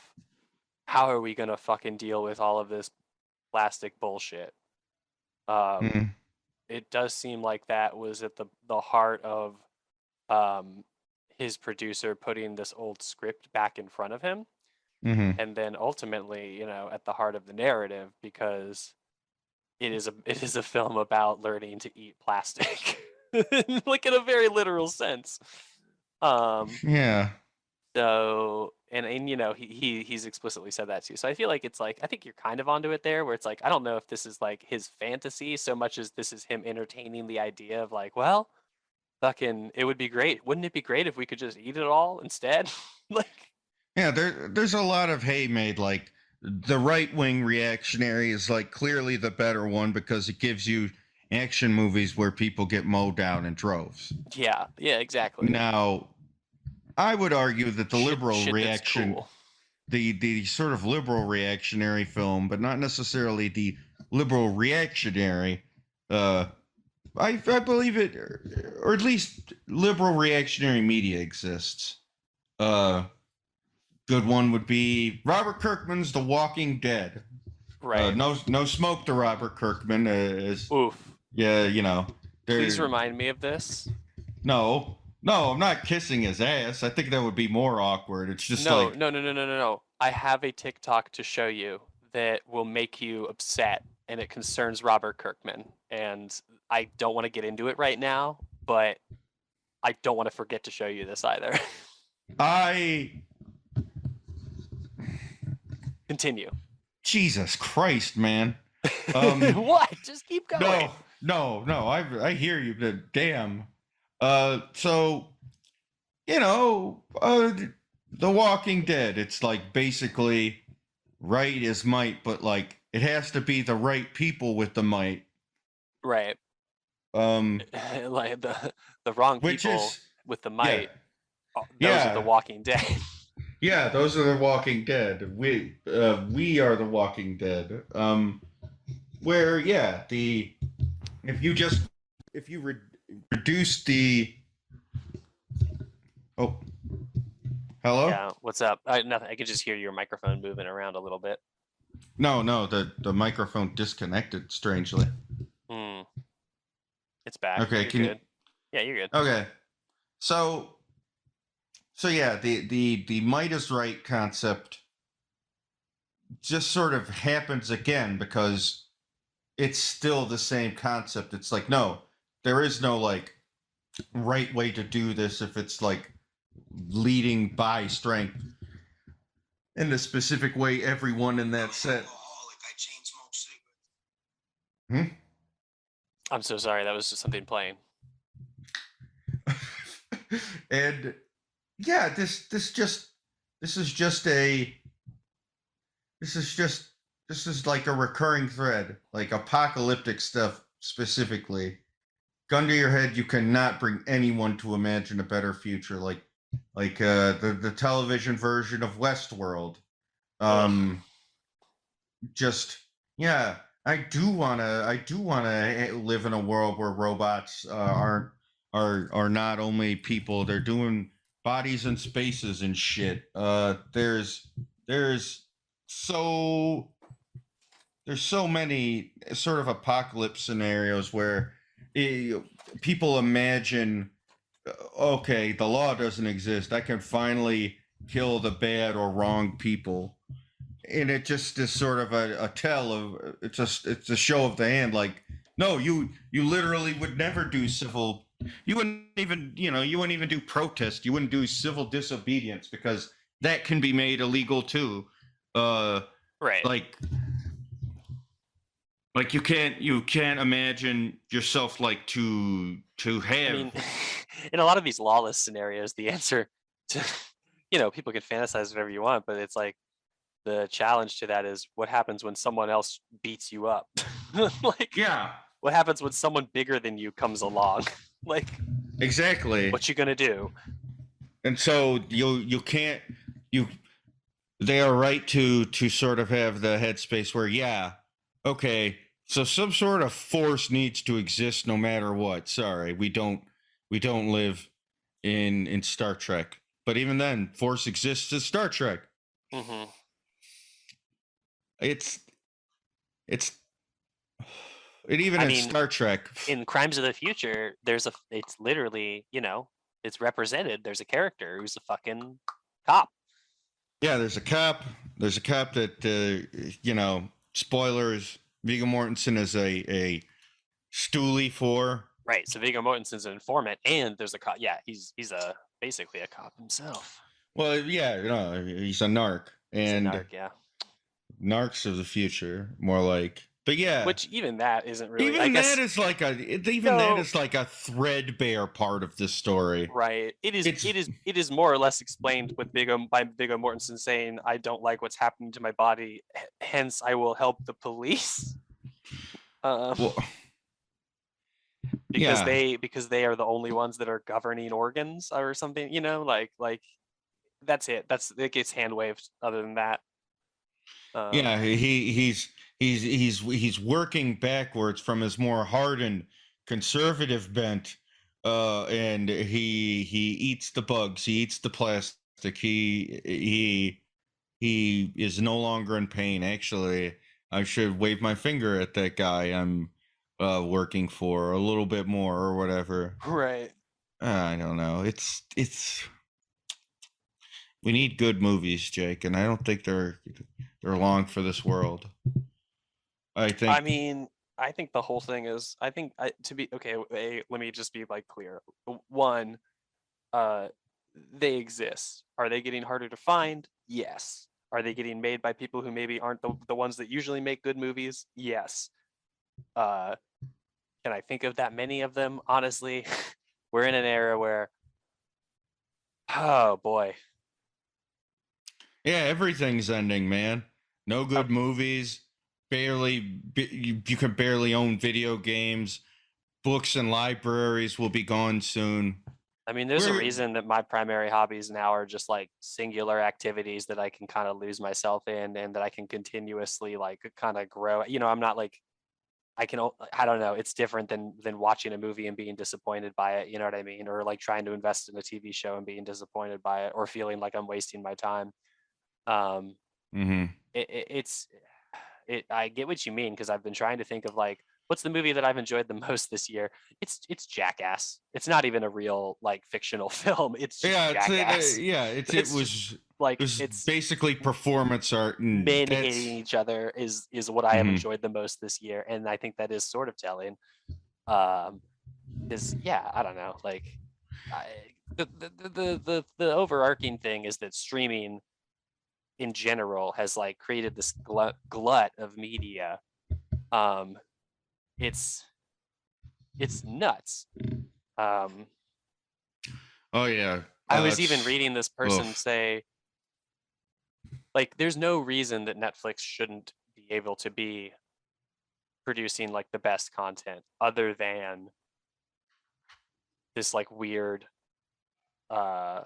how are we going to fucking deal with all of this plastic bullshit. It does seem like that was at the heart of his producer putting this old script back in front of him. Mm-hmm. And then ultimately, at the heart of the narrative, because it is a film about learning to eat plastic, like in a very literal sense. Yeah. So and he's explicitly said that too. So I feel like it's like I think you're kind of onto it there, where it's like I don't know if this is like his fantasy so much as this is him entertaining the idea of like, well, fucking, it would be great. Wouldn't it be great if we could just eat it all instead? Like. Yeah, there's a lot of hay made, like the right wing reactionary is like clearly the better one because it gives you action movies where people get mowed down in droves. Yeah, exactly. Now, I would argue that the liberal reaction, cool. the sort of liberal reactionary film, but not necessarily the liberal reactionary, I believe it, or at least liberal reactionary media exists. Good one would be Robert Kirkman's The Walking Dead. Right. No smoke to Robert Kirkman. Oof. Yeah, Please remind me of this. No, I'm not kissing his ass. I think that would be more awkward. It's just no. I have a TikTok to show you that will make you upset, and it concerns Robert Kirkman. And I don't want to get into it right now, but I don't want to forget to show you this either. Continue. Jesus Christ, man. What? Just keep going. No. I hear you. But damn. So, The Walking Dead. It's like basically right is might, but like it has to be the right people with the might. Right. Like the wrong people with the might. Yeah. Those are the Walking Dead. Yeah, those are the Walking Dead. We are the Walking Dead. Where if you reduce the hello? Yeah, what's up? Nothing. I could just hear your microphone moving around a little bit. No, the microphone disconnected strangely. It's back. Okay, you're good. Yeah, you're good. Okay. So yeah, the might is right concept just sort of happens again because it's still the same concept. It's like, no, there is no like right way to do this if it's like leading by strength in the specific way everyone in that set. Hmm? I'm so sorry. That was just something playing. And yeah, this is just this is like a recurring thread, like apocalyptic stuff specifically. Gun to your head, you cannot bring anyone to imagine a better future, like the television version of Westworld. Ugh. Just yeah, I do wanna live in a world where robots aren't are not only people, they're doing bodies and spaces and shit. There's so there's so many sort of apocalypse scenarios where eh, people imagine, okay, the law doesn't exist. I can finally kill the bad or wrong people, and it just is sort of a tell of it's a show of the hand. Like, no, you literally would never do civil. You wouldn't even you wouldn't even do protest. You wouldn't do civil disobedience because that can be made illegal too. Right. Like you can't imagine yourself like to have. I mean, in a lot of these lawless scenarios, the answer to, people can fantasize whatever you want, but it's like the challenge to that is what happens when someone else beats you up? Like, Yeah, what happens when someone bigger than you comes along? Like, exactly. what you gonna do? And so you can't you they are right to sort of have the headspace where, yeah, okay, so some sort of force needs to exist no matter what. Sorry, we don't live in Star Trek, but even then, force exists in Star Trek. Mm-hmm. It's it's it even in Star Trek. In Crimes of the Future, it's literally, it's represented. There's a character who's a fucking cop. Yeah, there's a cop. There's a cop that spoilers. Viggo Mortensen is a stoolie for. Right. So Viggo Mortensen's an informant, and there's a cop. Yeah, he's basically a cop himself. Well, yeah, he's a narc, and he's a narc, yeah. Narcs of the future, more like. But yeah, which even that isn't really. Even that is like a threadbare part of this story. Right. It is more or less explained with by Viggo Mortensen saying, "I don't like what's happening to my body, hence I will help the police." Well, because they are the only ones that are governing organs or something. Like that's it. It gets hand waved. Other than that, yeah, he's working backwards from his more hardened conservative bent, and he eats the bugs, he eats the plastic, he is no longer in pain. Actually, I should wave my finger at that guy I'm working for a little bit more or whatever. Right. I don't know. It's we need good movies, Jake, and I don't think they're long for this world. I think the whole thing is, to be okay, let me just be like clear. One, they exist. Are they getting harder to find? Yes. Are they getting made by people who maybe aren't the ones that usually make good movies? Yes. Can I think of that many of them? Honestly, we're in an era where, oh boy. Yeah, everything's ending, man. No good movies. You can barely own video games. Books and libraries will be gone soon. I mean, there's a reason that my primary hobbies now are just like singular activities that I can kind of lose myself in, and that I can continuously like kind of grow. I'm not like, I don't know. It's different than watching a movie and being disappointed by it. You know what I mean? Or like trying to invest in a TV show and being disappointed by it, or feeling like I'm wasting my time. I get what you mean, because I've been trying to think of like, what's the movie that I've enjoyed the most this year? It's Jackass. It's not even a real like fictional film. It's just Jackass. It's basically performance art, and men hating each other is what I have enjoyed the most this year, and I think that is sort of telling. Yeah, I don't know, like the overarching thing is that streaming in general has like created this glut of media, it's nuts. Um, Oh yeah. I was even It's reading this person oof. say, like, there's no reason that Netflix shouldn't be able to be producing like the best content other than this like weird uh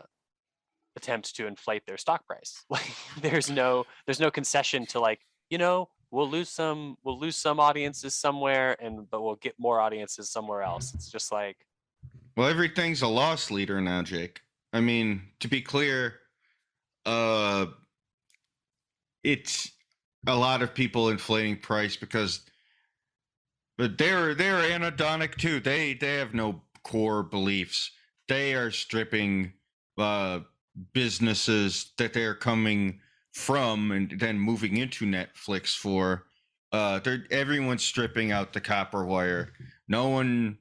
attempt to inflate their stock price. Like there's no concession to like, we'll lose some audiences somewhere but we'll get more audiences somewhere else. It's just like Well, everything's a loss leader now, Jake. I mean, to be clear, uh, it's a lot of people inflating price because, but they're anhedonic too. They have no core beliefs. They are stripping uh, businesses that they're coming from and then moving into Netflix for. Everyone's stripping out the copper wire. No one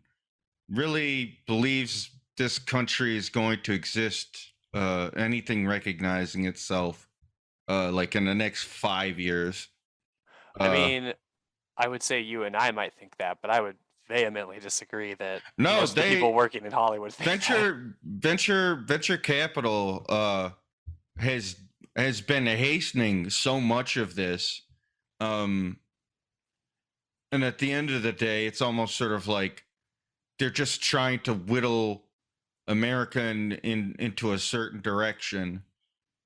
really believes this country is going to exist, anything recognizing itself, like in the next 5 years. I Uh, mean, I would say you and I might think that, but I would vehemently disagree that no, most of the people they working in Hollywood think that. venture capital has has been hastening so much of this, um, and at the end of the day, it's almost sort of like they're just trying to whittle America into a certain direction.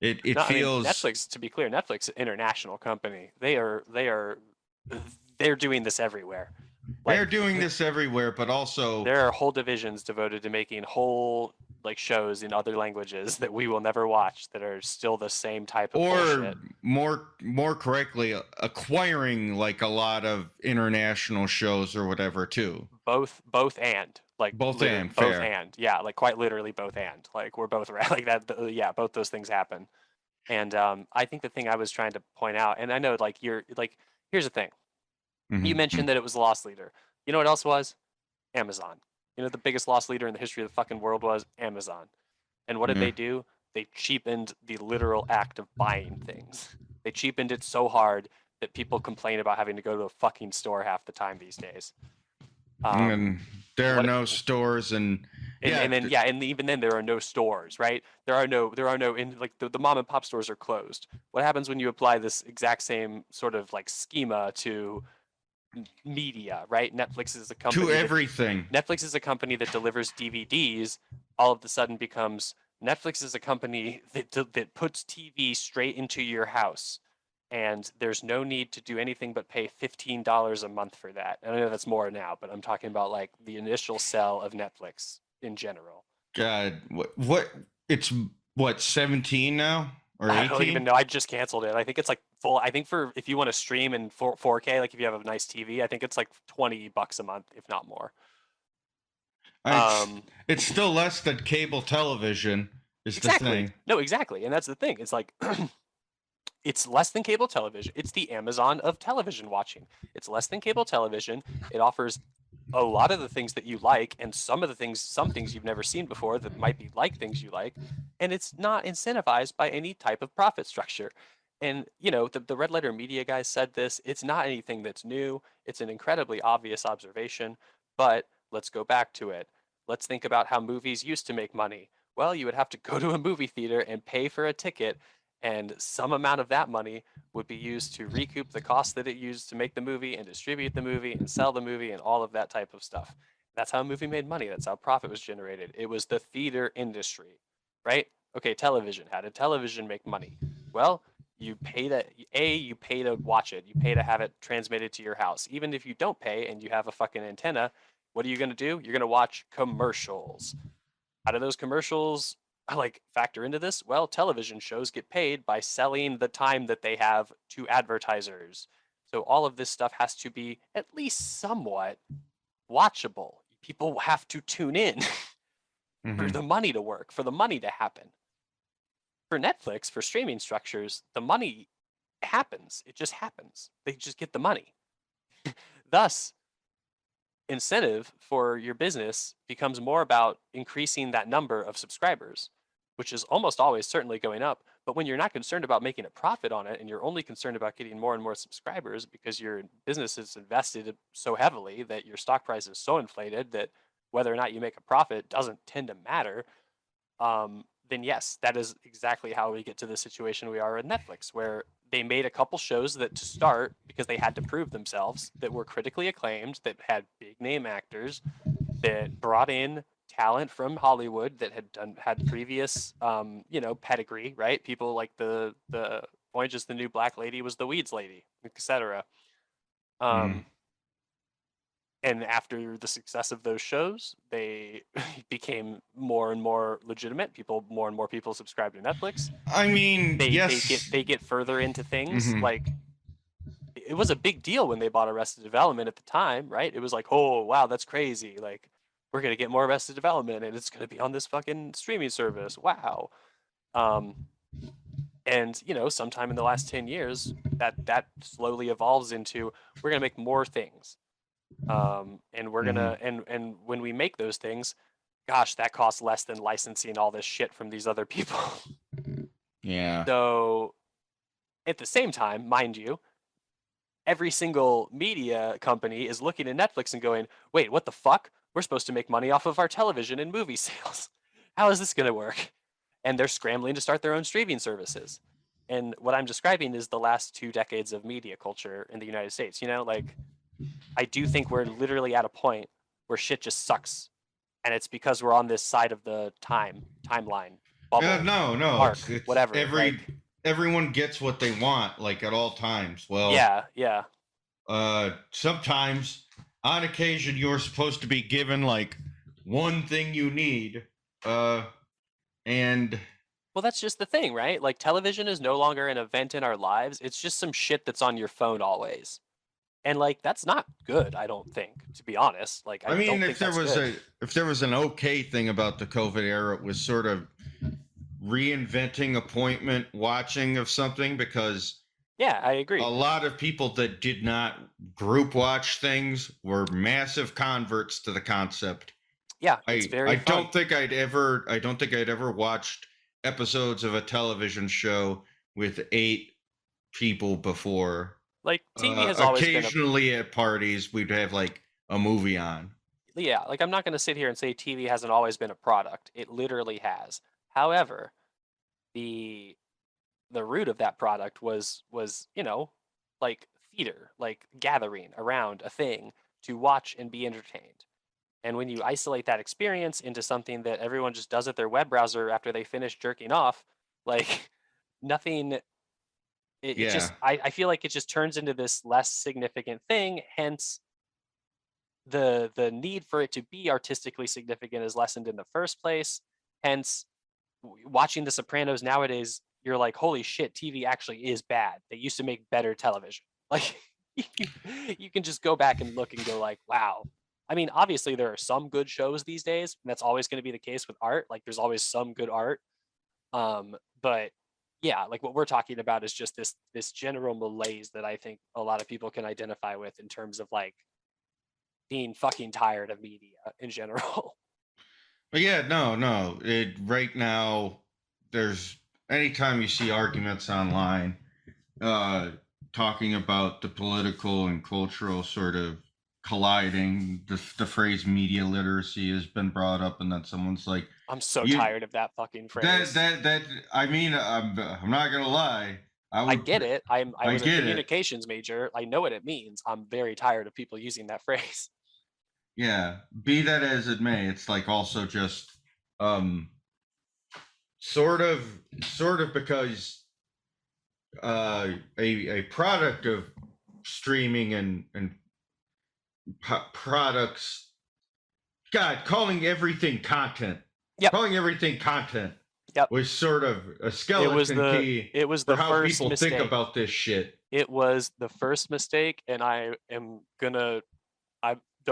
It No, I mean feels Netflix. To be clear, Netflix is an international company. They're doing this everywhere. they're Like doing this everywhere, but also there are whole divisions devoted to making whole like shows in other languages that we will never watch that are still the same type of or bullshit. more correctly, acquiring like a lot of international shows or whatever too. Both and like Both literally and both fair. and yeah, like quite literally both and like we're both right like that. Yeah, both those things happen. And I think the thing I was trying to point out, and I know like you're like, here's the thing. You Mm-hmm. mentioned that it was the loss leader. You know what else was? Amazon. You know the biggest loss leader in the history of the fucking world was Amazon. And what did Yeah. they do? They cheapened the literal act of buying things. They cheapened it so hard that people complain about having to go to a fucking store half the time these days. And there are What no stores, and yeah, and then yeah, and even then there are no stores, right? There are no in like the mom and pop stores are closed. What happens when you apply this exact same sort of like schema to media, right? to everything. Netflix is a company that delivers DVDs. All of a sudden becomes Netflix is a company that puts TV straight into your house, and there's no need to do anything but pay $15 a month for that. And I know that's more now, but I'm talking about like the initial sell of Netflix in general. God, what? It's what 17 now or I don't even 18? know. I just canceled it. I think it's like full. I think for if you want to stream in 4K, like if you have a nice TV, I think it's like $20 a month, if not more. It's Um, it's still less than cable television. Is the exactly. thing. No, exactly. And that's the thing. It's like it's less than cable television. It's the Amazon of television watching. It's less than cable television. It offers a lot of the things that you like and some things you've never seen before that might be like things you like, and it's not incentivized by any type of profit structure. And the red letter media guys said this. It's not anything that's new. It's an incredibly obvious observation, but let's go back to it. Let's think about how movies used to make money. Well, you would have to go to a movie theater and pay for a ticket, and some amount of that money would be used to recoup the cost that it used to make the movie and distribute the movie and sell the movie and all of that type of stuff. That's how a movie made money. That's how profit was generated. It was the theater industry, right? Okay, television. How did television make money? Well, you pay to watch it. You pay to have it transmitted to your house. Even if you don't pay and you have a fucking antenna, what are you going to do? You're going to watch commercials. How do those commercials like factor into this? Well, television shows get paid by selling the time that they have to advertisers. So all of this stuff has to be at least somewhat watchable. People have to tune in for Mm-hmm. the money to work, for the money to happen. For Netflix, for streaming structures, the money happens. It just happens. They just get the money. Thus, incentive for your business becomes more about increasing that number of subscribers. which is almost always certainly going up. But when you're not concerned about making a profit on it and you're only concerned about getting more and more subscribers because your business is invested so heavily that your stock price is so inflated that whether or not you make a profit doesn't tend to matter, then yes, that is exactly how we get to the situation we are in Netflix, where they made a couple shows that to start because they had to prove themselves, that were critically acclaimed, that had big name actors, that brought in talent from Hollywood that had previous pedigree, right? People like the Orange is the New Black lady was the Weeds lady, etc. And after the success of those shows, they became more and more legitimate. More and more people subscribe to Netflix. I mean, yes, they get further into things. Like, it was a big deal when they bought Arrested Development at the time, right? It was like, oh wow, that's crazy. Like, we're gonna get more Arrested Development, and it's gonna be on this fucking streaming service. Wow. And sometime in the last 10 years, that slowly evolves into, we're gonna make more things. And we're gonna and when we make those things, gosh, that costs less than licensing all this shit from these other people. Yeah. So at the same time, mind you, every single media company is looking at Netflix and going, wait, what the fuck? We're supposed to make money off of our television and movie sales. How is this going to work? And they're scrambling to start their own streaming services. And what I'm describing is the last 2 decades of media culture in the United States. Like, I do think we're literally at a point where shit just sucks. And it's because we're on this side of the timeline, bubble, no, arc, it's whatever. Everyone gets what they want, like, at all times. Well, yeah. Sometimes, on occasion, you're supposed to be given like one thing you need, and well, that's just the thing, right? Like, television is no longer an event in our lives. It's just some shit that's on your phone always. And like, that's not good, I don't think, to be honest. Like, I mean, if there was an okay thing about the COVID era, it was sort of reinventing appointment watching of something, because yeah, I agree. A lot of people that did not group watch things were massive converts to the concept. Yeah, it's very fun. don't think I'd ever watched episodes of a television show with 8 people before. Like, TV has always been occasionally at parties we'd have like a movie on. Yeah, like, I'm not going to sit here and say TV hasn't always been a product. It literally has. However, the root of that product was like theater, like gathering around a thing to watch and be entertained. And when you isolate that experience into something that everyone just does at their web browser after they finish jerking off, like, nothing, I feel like it just turns into this less significant thing. Hence, the need for it to be artistically significant is lessened in the first place. Hence, watching The Sopranos nowadays, you're like, holy shit, TV actually is bad. They used to make better television. Like, you can just go back and look and go like, wow. I mean, obviously there are some good shows these days, and that's always going to be the case with art. Like, there's always some good art. But yeah, like, what we're talking about is just this general malaise that I think a lot of people can identify with in terms of like being fucking tired of media in general. But yeah, no. Right now, there's anytime you see arguments online, talking about the political and cultural sort of colliding, the phrase media literacy has been brought up, and then someone's like, I'm so tired of that fucking phrase. I mean, I'm not gonna lie. I get it. I was a communications major. I know what it means. I'm very tired of people using that phrase. Yeah, be that as it may, it's like also just sort of because a product of streaming and products, God, calling everything content. Yep. Calling everything content. Yep. Was sort of a skeleton key for how first people mistake. think about this shit. It was the first mistake, and I don't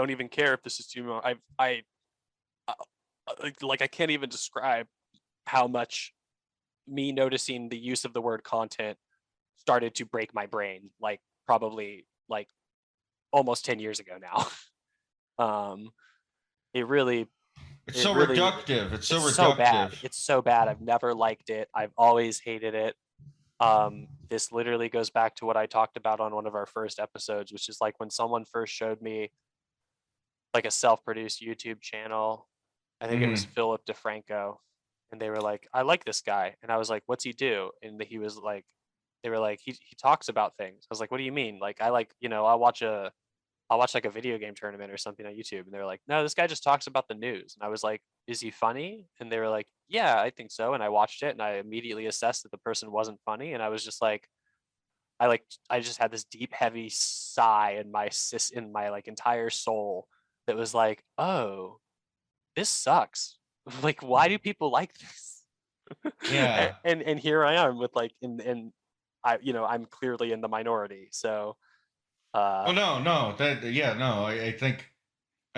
even care if this is too much. I can't even describe how much me noticing the use of the word content started to break my brain, like, probably like almost 10 years ago now. It really It's It so really, reductive. It's so so bad. reductive. It's so bad. I've never liked it. I've always hated it. This literally goes back to what I talked about on one of our first episodes, which is like when someone first showed me like a self-produced YouTube channel. I think it was Mhm. Philip DeFranco, and they were like, "I like this guy," and I was like, "What's he do?" And he was like, they were like, "He talks about things." I was like, "What do you mean?" Like, I like, I'll watch like a video game tournament or something on YouTube, and they were like, "No, this guy just talks about the news." And I was like, "Is he funny?" And they were like, "Yeah, I think so." And I watched it, and I immediately assessed that the person wasn't funny, and I was just like, I just had this deep, heavy sigh in my like entire soul that was like, "Oh, this sucks. Like, why do people like this?" Yeah. And here I am with like, and I, I'm clearly in the minority. So, Well, uh, no. Yeah, no. I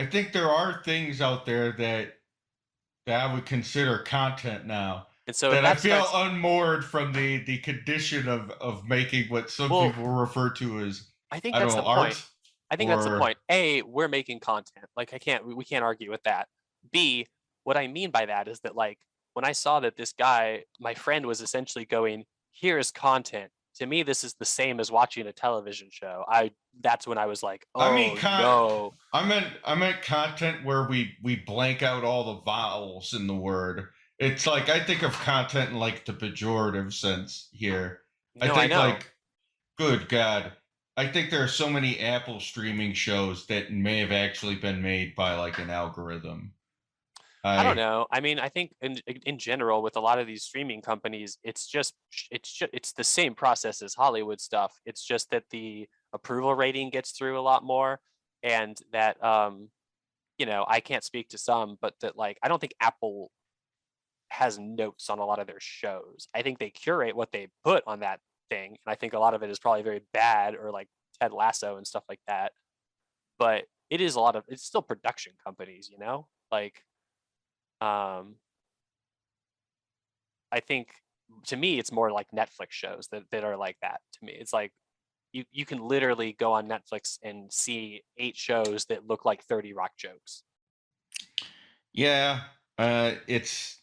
think there are things out there that I would consider content now. and so if That I that feel starts, unmoored from the condition of making what some well, people refer to as, I think I that's don't the know, point. art I think that's the or point. A, we're making content. Like we can't argue with that. B, what I mean by that is that like when I saw that this guy, my friend was essentially going, "Here's content." To me, this is the same as watching a television show. That's when I was like, I mean "Oh no." I meant content where we blank out all the vowels in the word. It's like I think of content in like the pejorative sense here. I No, I think know. like, good God. I think there are so many Apple streaming shows that may have actually been made by like an algorithm. I don't I know. I mean, I think in general with a lot of these streaming companies, it's the same process as Hollywood stuff. It's just that the approval rating gets through a lot more, and that I can't speak to some, but that like I don't think Apple has notes on a lot of their shows. I think they curate what they put on that thing, and I think a lot of it is probably very bad or like Ted Lasso and stuff like that. But it's still production companies, like um I think to me it's more like Netflix shows that are like that to me. It's like you can literally go on Netflix and see 8 shows that look like 30 Rock jokes. Yeah, it's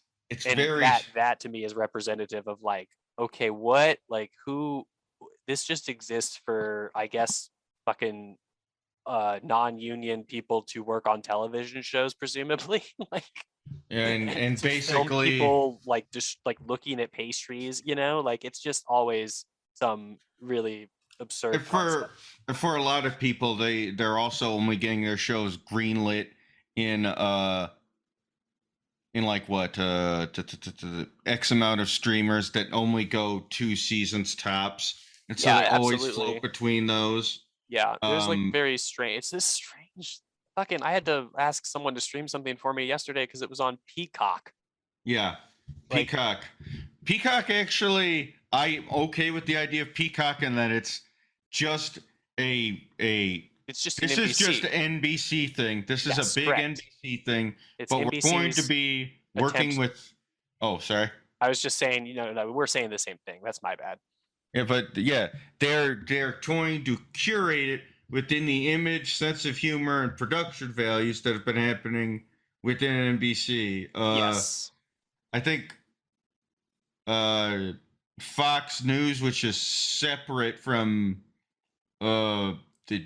And very that to me is representative of like, okay, what, like, who, this just exists for, I guess, fucking non-union people to work on television shows, presumably. Like, and to film basically people like just like looking at pastries, like it's just always some really absurd for concept. for a lot of people they're also only getting their shows greenlit in in like what X amount of streamers that only go 2 seasons tops, and so Yeah, they always float absolutely. between those. Yeah, there's like Um, very strange, it's this strange fucking, I had to ask someone to stream something for me yesterday because it was on Peacock. yeah, Like, Peacock. Peacock actually, I'm okay with the idea of Peacock and that it's just a. it's just an This is just NBC. an NBC thing. This is a Yes, big correct. NBC thing, It's but we're going to NBC's be working attempts. with. Oh, sorry. I was just saying, no, we're saying the same thing. That's my bad. Yeah, but yeah, they're trying to curate it within the image, sense of humor, and production values that have been happening within NBC. Yes. I think uh, Fox News, which is separate from the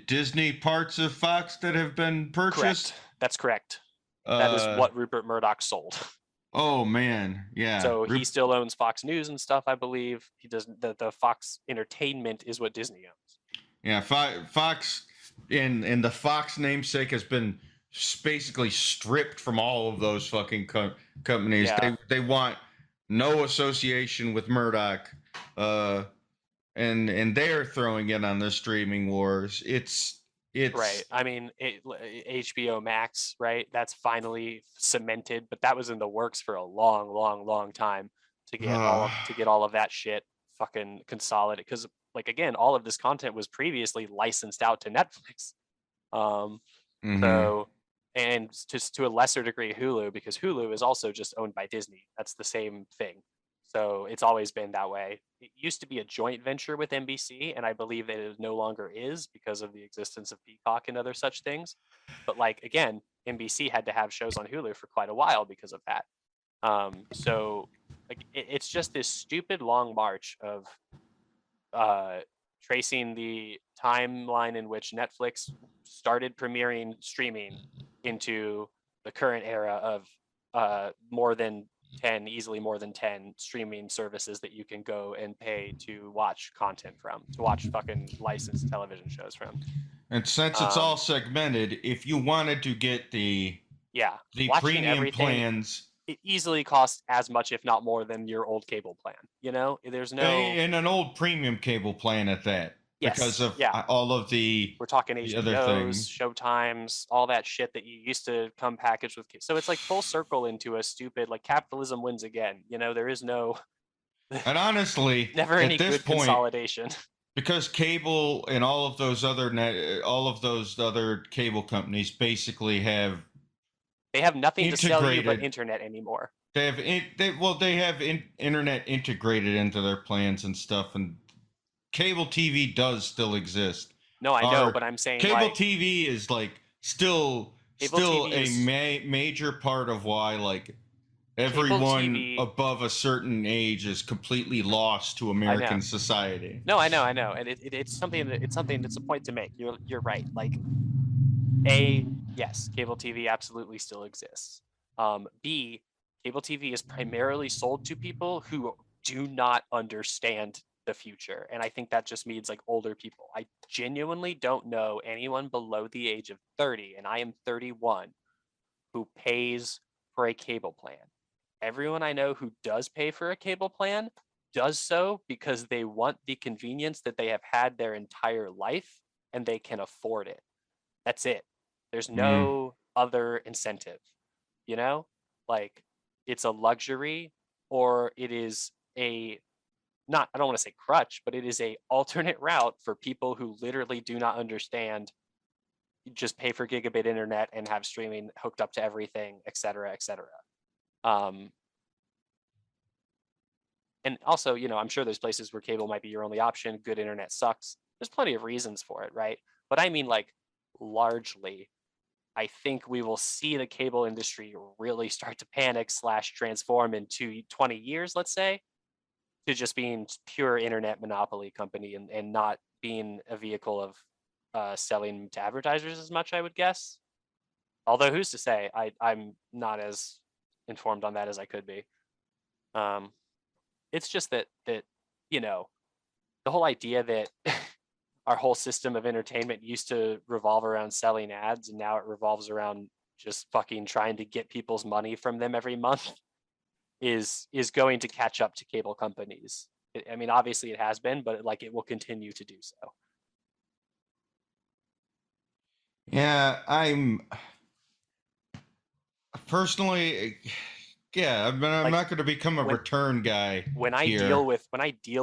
Disney parts of Fox that have been Correct. purchased. That's correct. That is Uh, what Rupert Murdoch sold. oh man, yeah. So he still owns Fox News and stuff, I believe. He doesn't. The Fox Entertainment is what Disney owns. Yeah, Fox and the Fox namesake has been basically stripped from all of those fucking companies. Yeah. They want no association with Murdoch, uh, and they're throwing in on the streaming wars. Right. It's I mean, HBO Max, right? That's finally cemented, but that was in the works for a long, long, long time to get all of that shit fucking consolidated. Because, like, again, all of this content was previously licensed out to Netflix. Um, mm-hmm. so, and just to a lesser degree, Hulu, because Hulu is also just owned by Disney. That's the same thing. So it's always been that way. It used to be a joint venture with NBC, and I believe that it no longer is because of the existence of Peacock and other such things. But like, again, NBC had to have shows on Hulu for quite a while because of that. So like it's just this stupid long march of tracing the timeline in which Netflix started premiering streaming into the current era of easily more than 10 streaming services that you can go and pay to watch content from, to watch fucking licensed television shows from. And since it's all segmented, if you wanted to get the premium plans, it easily costs as much, if not more, than your old cable plan. You know, there's no and an old premium cable plan at that. Yes, because of all of we're talking HBOs, other things, Showtimes, all that shit that you used to come packaged with. So it's like full circle into a stupid, like, capitalism wins again. You know, there is no. And honestly, never any good consolidation. Because cable and all of those other cable companies basically have. They have nothing to sell you but internet anymore. They have internet integrated into their plans and stuff, and cable TV does still exist. No, I know, but I'm saying cable TV is like still a major part of why like everyone above a certain age is completely lost to American society. No, I know, and it's something that's a point to make. You're right. Like, yes, cable TV absolutely still exists. B, cable TV is primarily sold to people who do not understand the future, and I think that just means like older people. I genuinely don't know anyone below the age of 30, and I am 31, who pays for a cable plan. Everyone I know who does pay for a cable plan does so because they want the convenience that they have had their entire life, and they can afford it. That's it. There's no other incentive, you know? Like, it's a luxury, or it is I don't want to say crutch, but it is a alternate route for people who literally do not understand. You just pay for gigabit internet and have streaming hooked up to everything, et cetera, et cetera. And also, you know, I'm sure there's places where cable might be your only option. Good internet sucks. There's plenty of reasons for it, right? But I mean, like, largely, I think we will see the cable industry really start to panic / transform in 20 years, let's say, to just being pure internet monopoly company and not being a vehicle of selling to advertisers as much, I would guess. Although who's to say? I'm not as informed on that as I could be. It's just that you know, the whole idea that our whole system of entertainment used to revolve around selling ads, and now it revolves around just fucking trying to get people's money from them every month is going to catch up to cable companies. I mean, obviously it has been, but like, it will continue to do so. Yeah, I'm personally, I'm like, not going to become a return guy. When I deal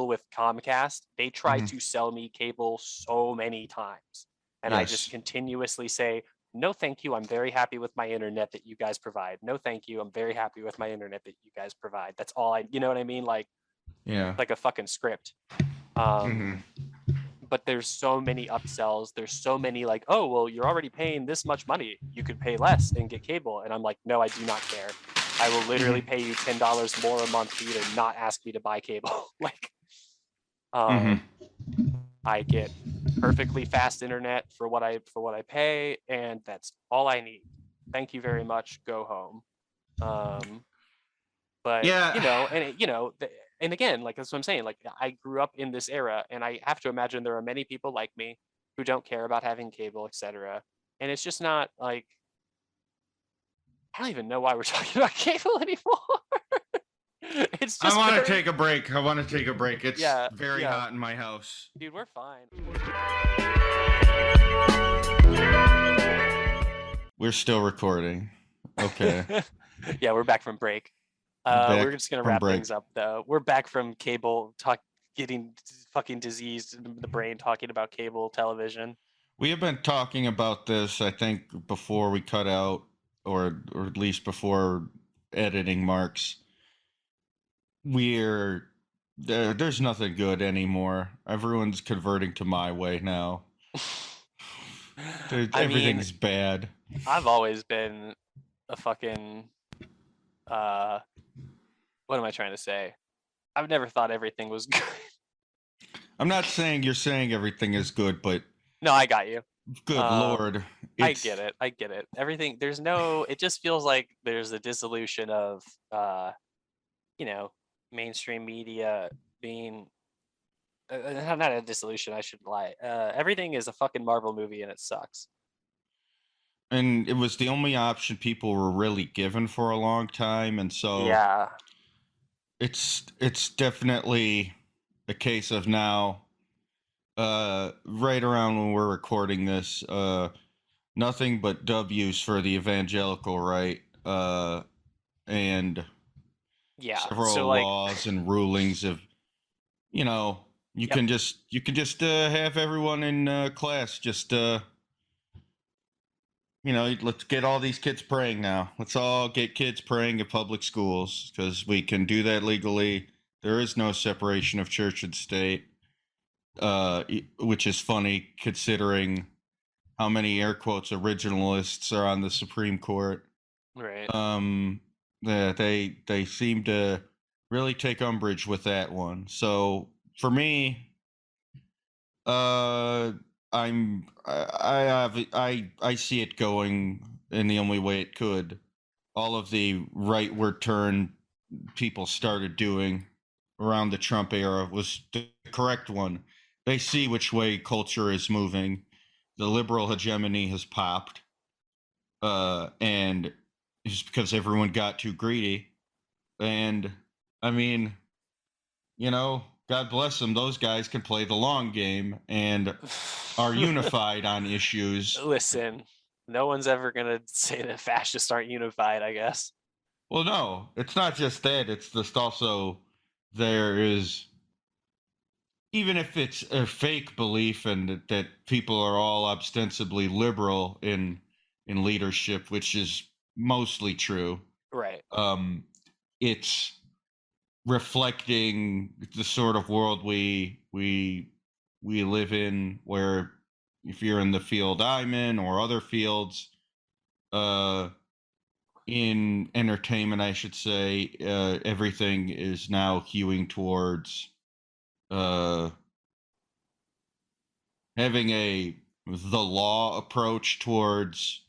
with Comcast, they try to sell me cable so many times, and I just continuously say, no, thank you. I'm very happy with my internet that you guys provide. No, thank you. I'm very happy with my internet that you guys provide. That's all you know what I mean? Like, like a fucking script. But there's so many upsells. There's so many like, oh, well, you're already paying this much money. You could pay less and get cable. And I'm like, no, I do not care. I will literally pay you $10 more a month for you to not ask me to buy cable. Like, I get perfectly fast internet for what I pay, and that's all I need. Thank you very much. Go home. But you know, and and again, like, that's what I'm saying. Like, I grew up in this era, and I have to imagine there are many people like me who don't care about having cable, etc. And it's just not like, I don't even know why we're talking about cable anymore. It's just I want to take a break. It's very hot in my house. Dude, we're fine. We're still recording. Okay. Yeah, we're back from break. We're just going to wrap things up, though. We're back from cable getting fucking diseased in the brain talking about cable television. We have been talking about this, I think, before we cut out, or at least before editing marks. there's nothing good anymore. Everyone's converting to my way now. Everything's bad. I've always been a fucking what am I trying to say? I've never thought everything was good. I'm not saying you're saying everything is good, but no, I got you. Good Lord. I get it. Everything, it just feels like there's a dissolution of, mainstream media being, not a dissolution, I shouldn't lie. Everything is a fucking Marvel movie and it sucks. And it was the only option people were really given for a long time. And so yeah, it's definitely a case of now, right around when we're recording this, nothing but W's for the evangelical right, and several laws and rulings of, you can just have everyone in class just let's get all these kids praying now. Let's all get kids praying at public schools because we can do that legally. There is no separation of church and state, which is funny considering how many air quotes originalists are on the Supreme Court. Right. They seem to really take umbrage with that one. So for me, I see it going in the only way it could. All of the rightward turn people started doing around the Trump era was the correct one. They see which way culture is moving. The liberal hegemony has popped, and it's because everyone got too greedy. And I mean, God bless them. Those guys can play the long game and are unified on issues. Listen, no one's ever going to say that fascists aren't unified, I guess. Well, no, it's not just that. It's just also there is, even if it's a fake belief and that people are all ostensibly liberal in leadership, which is mostly true. Right. It's reflecting the sort of world we live in, where if you're in the field I'm in or other fields, in entertainment, I should say, everything is now hewing towards having the law approach towards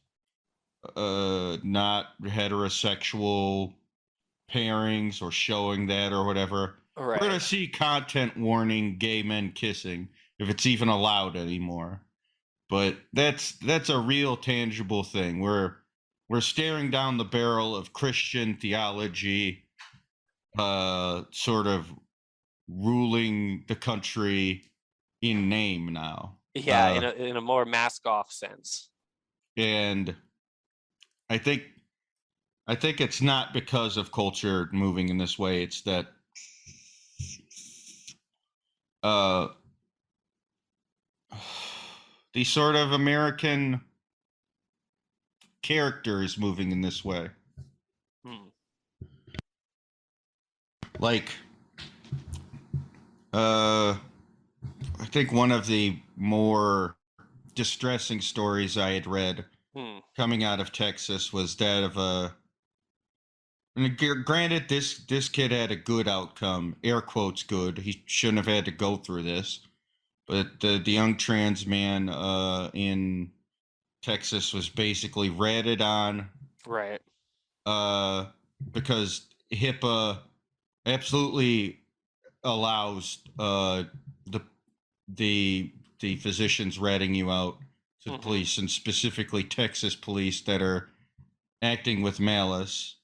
not heterosexual pairings or showing that or whatever. Right. We're going to see content warning gay men kissing if it's even allowed anymore. But that's a real tangible thing. We're staring down the barrel of Christian theology sort of ruling the country in name now. Yeah, in a more mask off sense. And I think it's not because of culture moving in this way. It's that the sort of American character is moving in this way. Like, I think one of the more distressing stories I had read coming out of Texas was that of granted, this kid had a good outcome, air quotes good. He shouldn't have had to go through this. But the young trans man in Texas was basically ratted on. Right. Because HIPAA absolutely allows the physicians ratting you out to the police, and specifically Texas police that are acting with malice.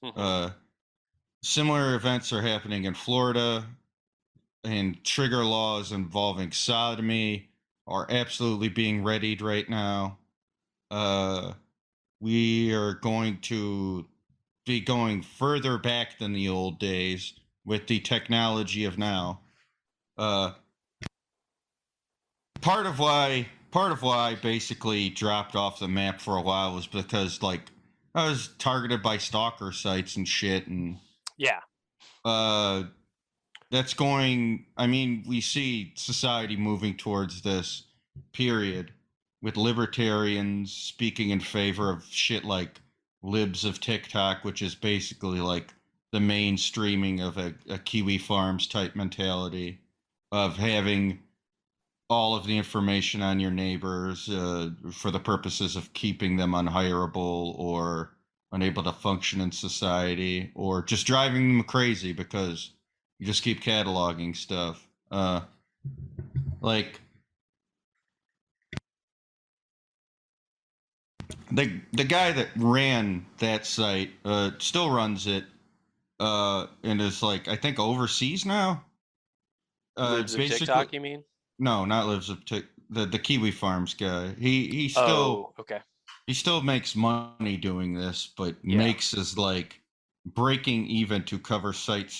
Similar events are happening in Florida, and trigger laws involving sodomy are absolutely being readied right now. We are going to be going further back than the old days with the technology of now. Part of why I basically dropped off the map for a while was because, like, I was targeted by stalker sites and shit, and that's going. I mean, we see society moving towards this period with libertarians speaking in favor of shit like libs of TikTok, which is basically like the mainstreaming of a Kiwi Farms type mentality of having all of the information on your neighbors for the purposes of keeping them unhireable or unable to function in society, or just driving them crazy because you just keep cataloging stuff. Like the guy that ran that site still runs it and is like, I think, overseas now. Libs of Basically, TikTok, you mean? no, not lives of the Kiwi Farms guy. He still Oh, okay. he still makes money doing this, but Yeah. makes his like breaking even to cover site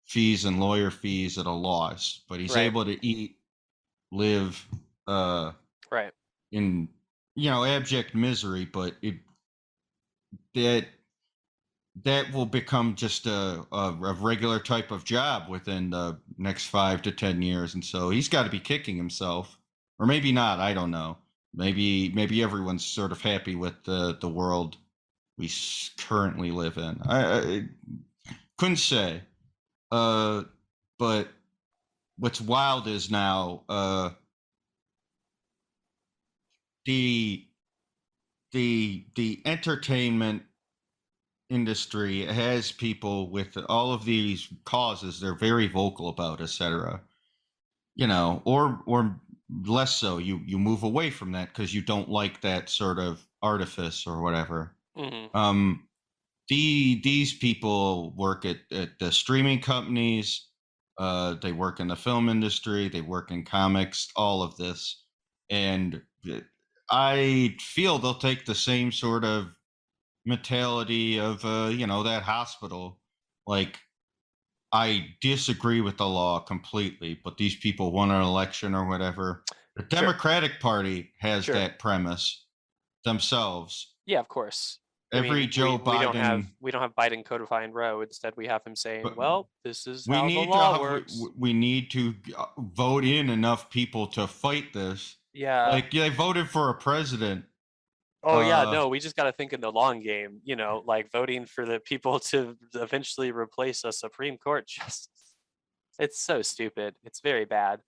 fees and lawyer fees at a loss. But he's Right. able to live Right. in abject misery. But that will become just a regular type of job within the next 5 to 10 years, and so he's got to be kicking himself, or maybe not. I don't know. Maybe everyone's sort of happy with the world we currently live in. I couldn't say. But what's wild is now the the entertainment industry has people with all of these causes they're very vocal about, etc. Or less so. You move away from that because you don't like that sort of artifice or whatever. Mm-hmm. These people work at the streaming companies. They work in the film industry. They work in comics. All of this, and I feel they'll take the same sort of mentality of that hospital. Like, I disagree with the law completely, but these people won an election or whatever. The Democratic Party has that premise themselves. Yeah, of course. Every Joe Biden. We don't have Biden codifying Roe. Instead, we have him saying, But "Well, this is we how the need law to works." we need to vote in enough people to fight this. Yeah. Like, they voted for a president. Oh yeah, no, we just got to think in the long game, like voting for the people to eventually replace a Supreme Court justice. It's so stupid. It's very bad.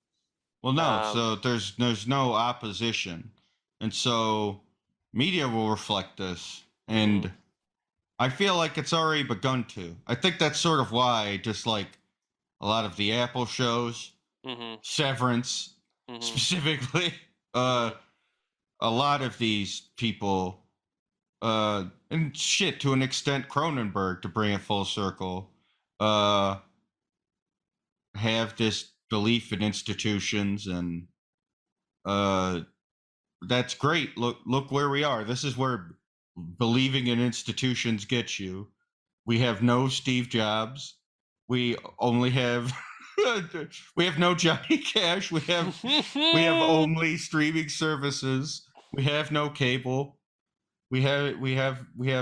Well, no, so there's no opposition, and so media will reflect this, and I feel like it's already begun to. I think that's sort of why, just like a lot of the Apple shows, Severance specifically, a lot of these people, and shit, to an extent, Cronenberg, to bring it full circle, have this belief in institutions, and that's great. Look where we are. This is where believing in institutions gets you. We have no Steve Jobs. We only have we have no Johnny Cash. We have only streaming services. We have no cable. We have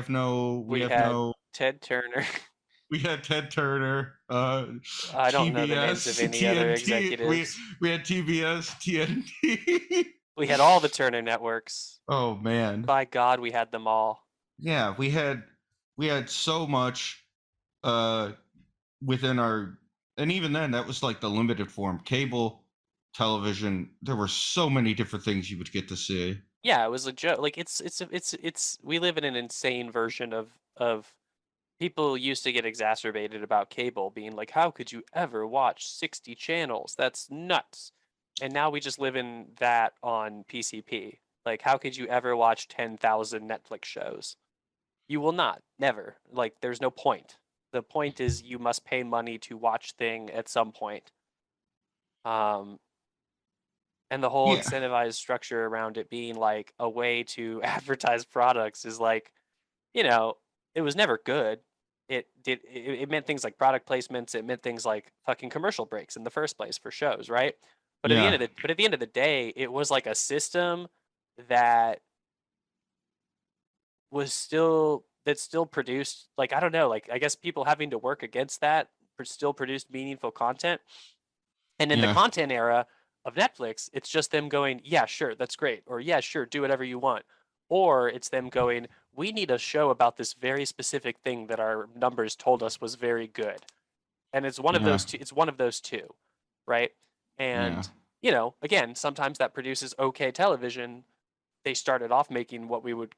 no Ted Turner. We had Ted Turner. I don't know the names of any other executives. We had TBS, TNT. We had all the Turner networks. Oh man! By God, we had them all. Yeah, we had so much within our, and even then, that was like the limited form cable television. There were so many different things you would get to see. Yeah, it was a joke. Like it's we live in an insane version of people used to get exacerbated about cable being like, how could you ever watch 60 channels? That's nuts. And now we just live in that on PCP. Like, how could you ever watch 10,000 Netflix shows? You will not. Never. Like, there's no point. The point is you must pay money to watch thing at some point. And the whole incentivized structure around it being like a way to advertise products is like, it was never good. It meant things like product placements. It meant things like fucking commercial breaks in the first place for shows, right? But at the end of the day, it was like a system that was still that still produced, like, I don't know, like, I guess people having to work against that still produced meaningful content. And in the content era of Netflix, it's just them going, yeah, sure, that's great. Or yeah, sure, do whatever you want. Or it's them going, we need a show about this very specific thing that our numbers told us was very good. And it's one of those two, right? And again, sometimes that produces okay television. They started off making what we would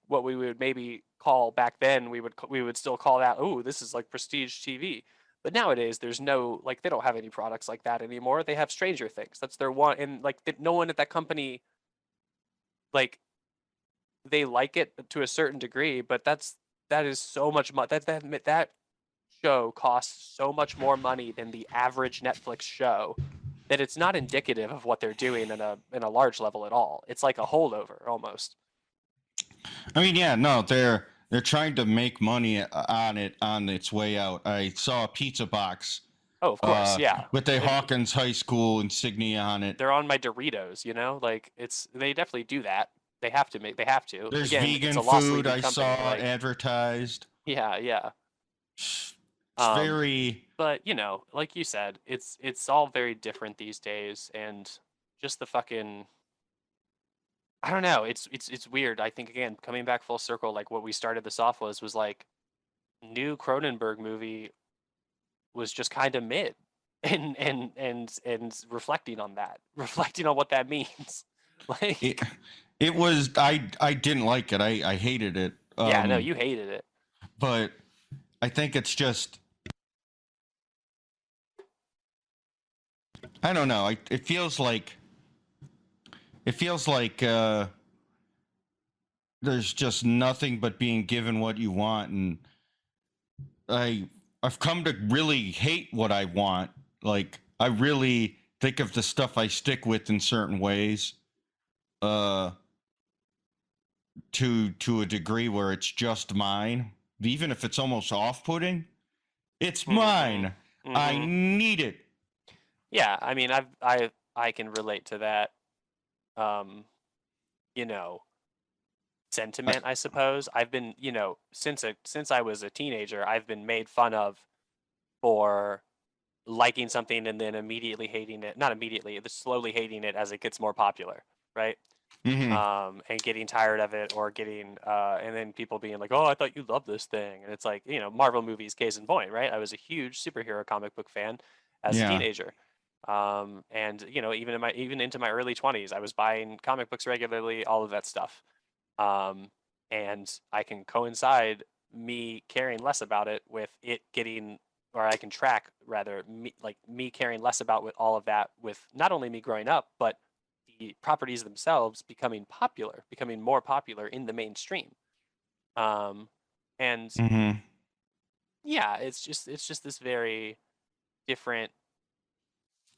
maybe call back then, we would still call that, oh, this is like prestige TV. But nowadays, there's no, like, they don't have any products like that anymore. They have Stranger Things. That's their one, and like no one at that company, like, they like it to a certain degree, but that is so much money. That show costs so much more money than the average Netflix show that it's not indicative of what they're doing in a large level at all. It's like a holdover almost. I mean, yeah, no, they're trying to make money on it on its way out. I saw a pizza box. Oh, of course, yeah. With a Hawkins High School insignia on it. They're on my Doritos, like they definitely do that. They have to. There's Again, vegan food I saw advertised. Yeah. It's very. But like you said, it's all very different these days, and just the fucking. I don't know. It's weird. I think, again, coming back full circle, like what we started this off was like, new Cronenberg movie was just kind of mid, and reflecting on what that means. Like it was. I didn't like it. I hated it. Yeah, no, you hated it. But I think it's just. I don't know. It feels like there's just nothing but being given what you want, and I've come to really hate what I want. Like, I really think of the stuff I stick with in certain ways, to a degree where it's just mine, even if it's almost off-putting. It's mine. Mm-hmm. I need it. Yeah, I mean, I can relate to that. Sentiment, I suppose. I've been, since I was a teenager, I've been made fun of for liking something and then immediately hating it. Not immediately, but slowly hating it as it gets more popular, right? Mm-hmm. And getting tired of it, or getting, and then people being like, "Oh, I thought you loved this thing," and it's like, Marvel movies, case in point, right? I was a huge superhero comic book fan as a teenager. And even into my early 20s, I was buying comic books regularly, all of that stuff. And I can coincide me caring less about it with it getting, or I can track rather me caring less about with all of that, with not only me growing up, but the properties themselves becoming more popular in the mainstream. And mm-hmm. Yeah, it's just this very different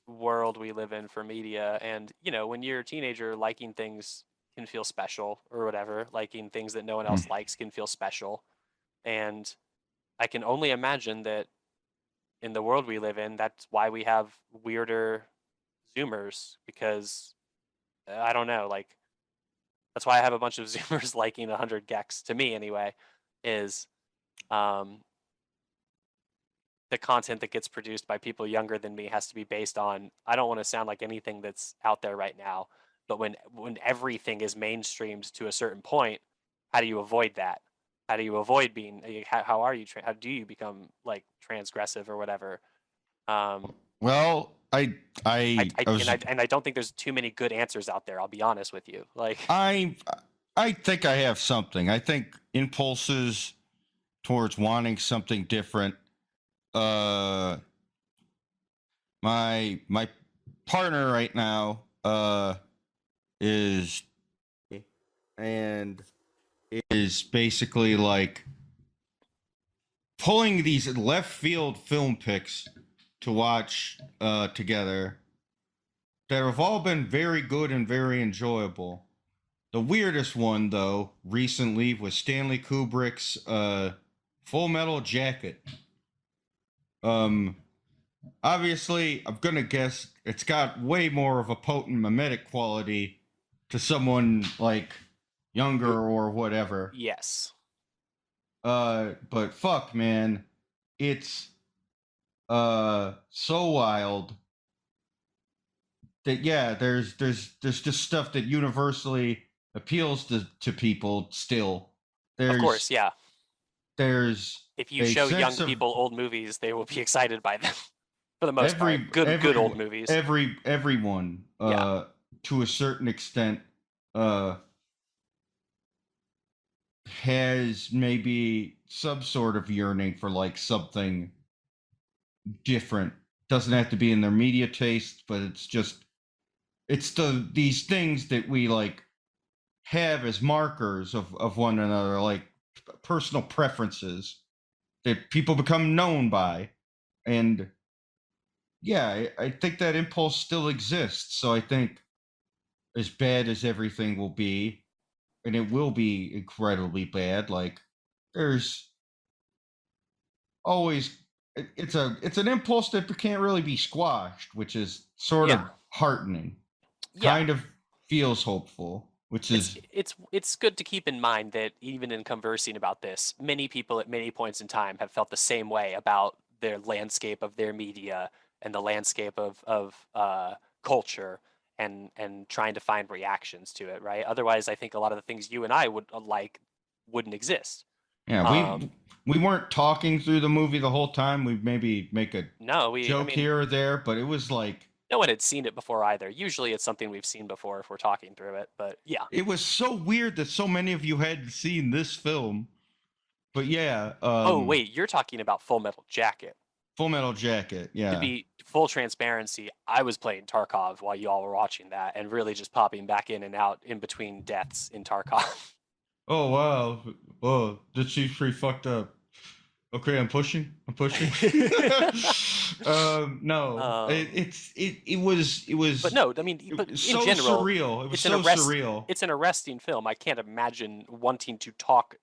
world we live in for media. And when you're a teenager, liking things can feel special, or whatever. Liking things that no one else likes can feel special. And I can only imagine that in the world we live in, that's why we have weirder Zoomers, because I don't know, like, that's why I have a bunch of Zoomers liking 100 gecs, to me anyway, is the content that gets produced by people younger than me has to be based on, I don't want to sound like anything that's out there right now, but when everything is mainstreamed to a certain point, how do you avoid that? How do you avoid being, how do you become like transgressive or whatever? Well, I don't think there's too many good answers out there. I'll be honest with you. Like, I think I have something. I think impulses towards wanting something different. My partner right now is basically like pulling these left field film picks to watch together that have all been very good and very enjoyable. The weirdest one, though, recently was Stanley Kubrick's Full Metal Jacket. Obviously, I'm gonna guess it's got way more of a potent mimetic quality to someone like younger or whatever. Yes. But fuck, man, it's so wild that yeah, there's just stuff that universally appeals to people still. Of course, yeah. There's If you a show sense young of people old movies, they will be excited by them for the most part. Good old movies. Everyone to a certain extent has maybe some sort of yearning for like something different. Doesn't have to be in their media taste, but it's these things that we like have as markers of one another, like personal preferences that people become known by. And yeah, I think that impulse still exists. So I think as bad as everything will be, and it will be incredibly bad, like there's always it's an impulse that can't really be squashed, which is sort of heartening. Yeah. Kind of feels hopeful, which is it's good to keep in mind that even in conversing about this, many people at many points in time have felt the same way about their landscape of their media and the landscape of culture and trying to find reactions to it, right? Otherwise, I think a lot of the things you and I would like wouldn't exist. yeah. We weren't talking through the movie the whole time. We maybe make a joke here or there, but it was like no one had seen it before either. Usually it's something we've seen before if we're talking through it, but yeah. It was so weird that so many of you had seen this film. But yeah. Oh, wait, you're talking about Full Metal Jacket. Full Metal Jacket, yeah. To be full transparency, I was playing Tarkov while y'all were watching that and really just popping back in and out in between deaths in Tarkov. Oh, wow. Oh, this seems pretty fucked up. Okay, I'm pushing. No, it was. But no, I mean, but in so general, surreal. It was so surreal. It's an arresting film. I can't imagine wanting to talk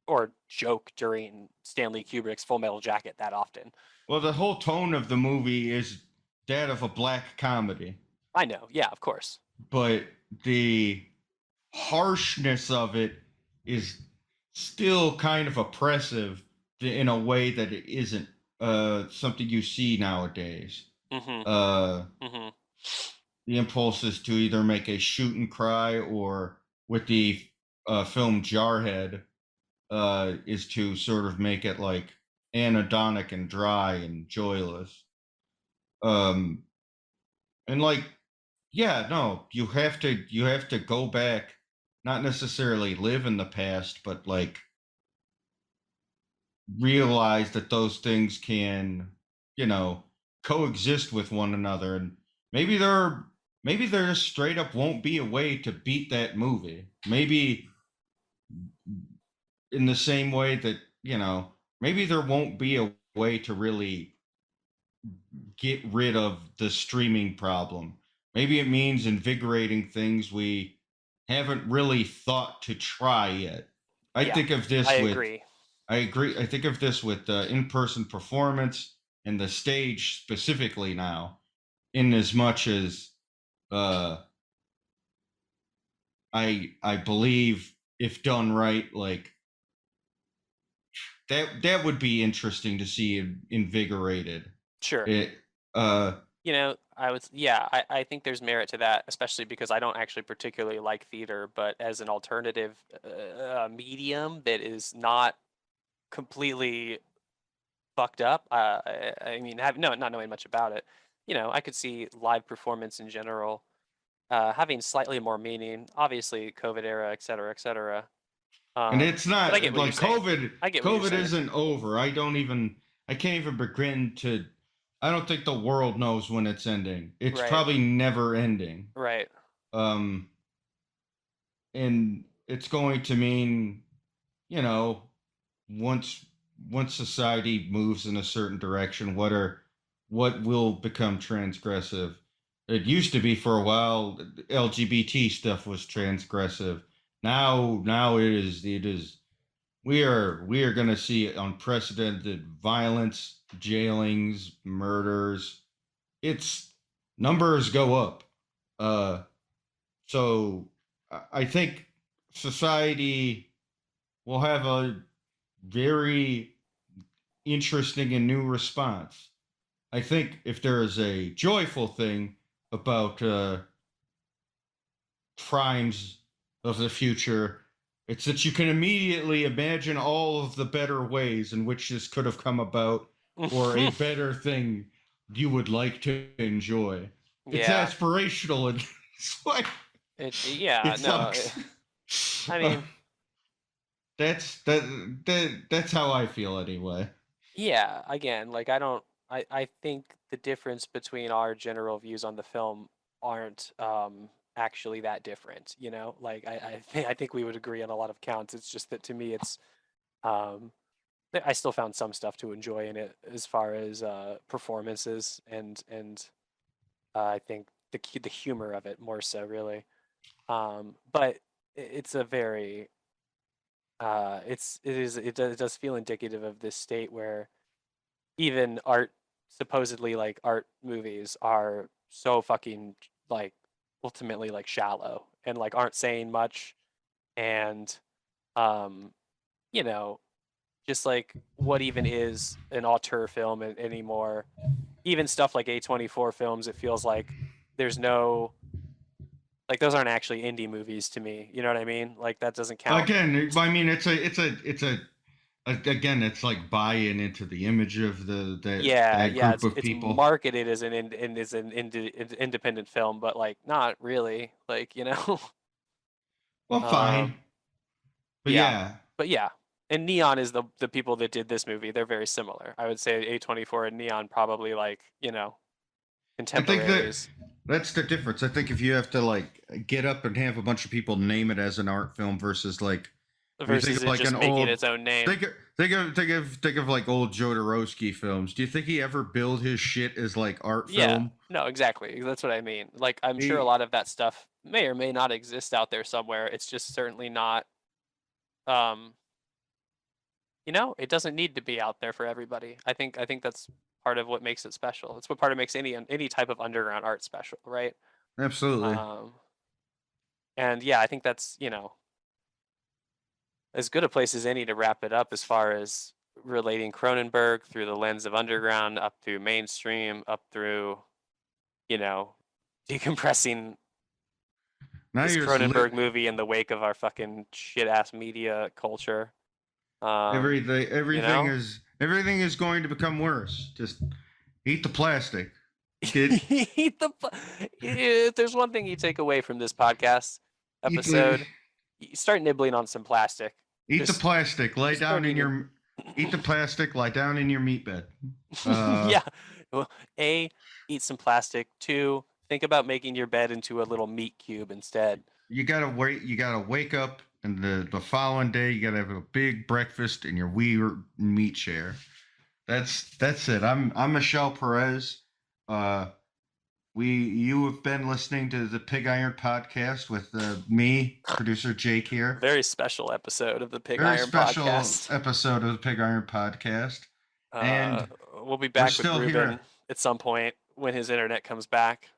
or joke during Stanley Kubrick's Full Metal Jacket that often. Well, the whole tone of the movie is that of a black comedy. I know, yeah, of course. But the harshness of it is still kind of oppressive in a way that it isn't something you see nowadays. The impulse is to either make a shoot and cry, or with the film Jarhead, is to sort of make it like anhedonic and dry and joyless. And like, yeah, no, you have to go back, not necessarily live in the past, but like realize that those things can, coexist with one another. And maybe there just straight up won't be a way to beat that movie. Maybe in the same way that, maybe there won't be a way to really get rid of the streaming problem. Maybe it means invigorating things we haven't really thought to try yet. I think of this I with agree. I agree. I think of this with in-person performance and the stage specifically now, in as much as I believe if done right, like that would be interesting to see invigorated. Sure. I think there's merit to that, especially because I don't actually particularly like theater, but as an alternative medium that is not completely fucked up. Not knowing much about it, I could see live performance in general having slightly more meaning. Obviously, COVID era, et cetera, et cetera. And it's not like COVID. COVID saying. Isn't over. I can't even begin to. I don't think the world knows when it's ending. It's probably never ending. Right. And it's going to mean, once society moves in a certain direction, what will become transgressive? It used to be for a while LGBT stuff was transgressive. Now it is we are going to see unprecedented violence, jailings, murders. Its numbers go up. So I think society will have a very interesting and new response. I think if there is a joyful thing about crimes of the future, it's that you can immediately imagine all of the better ways in which this could have come about, or a better thing you would like to enjoy. It's aspirational and it's like it sucks. I mean, that's how I feel anyway. Yeah, again, like I think the difference between our general views on the film aren't actually that different, you know? Like I think we would agree on a lot of counts. It's just that to me it's um I still found some stuff to enjoy in it as far as performances and I think the humor of it more so really. But it's a very it does feel indicative of this state where even supposedly like art movies are so fucking like ultimately like shallow and like aren't saying much and um you know just like what even is an auteur film anymore. Even stuff like A24 films, it feels like there's no like those aren't actually indie movies to me, you know what I mean? Like that doesn't count. Again, I mean, again, it's like buying into the image of that group of It's people. marketed as an independent film, but like not really, like you know. Well, fine, but yeah, yeah. and Neon is the people that did this movie. They're very similar. I would say A24 and Neon probably like contemporaries. I think that's the difference. I think if you have to like get up and have a bunch of people name it as an art film versus like versus it like just an making old, its own name. Think of like old Jodorowsky films. Do you think he ever billed his shit as like art film? No, exactly. That's what I mean. Like I'm sure a lot of that stuff may or may not exist out there somewhere. It's just certainly not it doesn't need to be out there for everybody. I think that's part of what makes it special. That's what part of makes any type of underground art special, right? Absolutely. And yeah, I think that's, as good a place as any to wrap it up as far as relating Cronenberg through the lens of underground up through mainstream, up through, decompressing this Cronenberg movie in the wake of our fucking shit ass media culture. Everything is going to become worse. Just eat the plastic. If there's one thing you take away from this podcast episode, start nibbling on some plastic. Eat the plastic. Eat the plastic. Lie down in your meat bed. Yeah. Well, A, eat some plastic. 2, think about making your bed into a little meat cube instead. You gotta wait. You gotta wake up, and the following day you gotta have a big breakfast in your wee meat chair. That's it. I'm Michelle Perez. You have been listening to the Pig Iron Podcast with me, producer Jake here. Very special episode of the Pig Iron Podcast. Episode of the Pig Iron Podcast. And we'll be back with Ruben at some point when his internet comes back.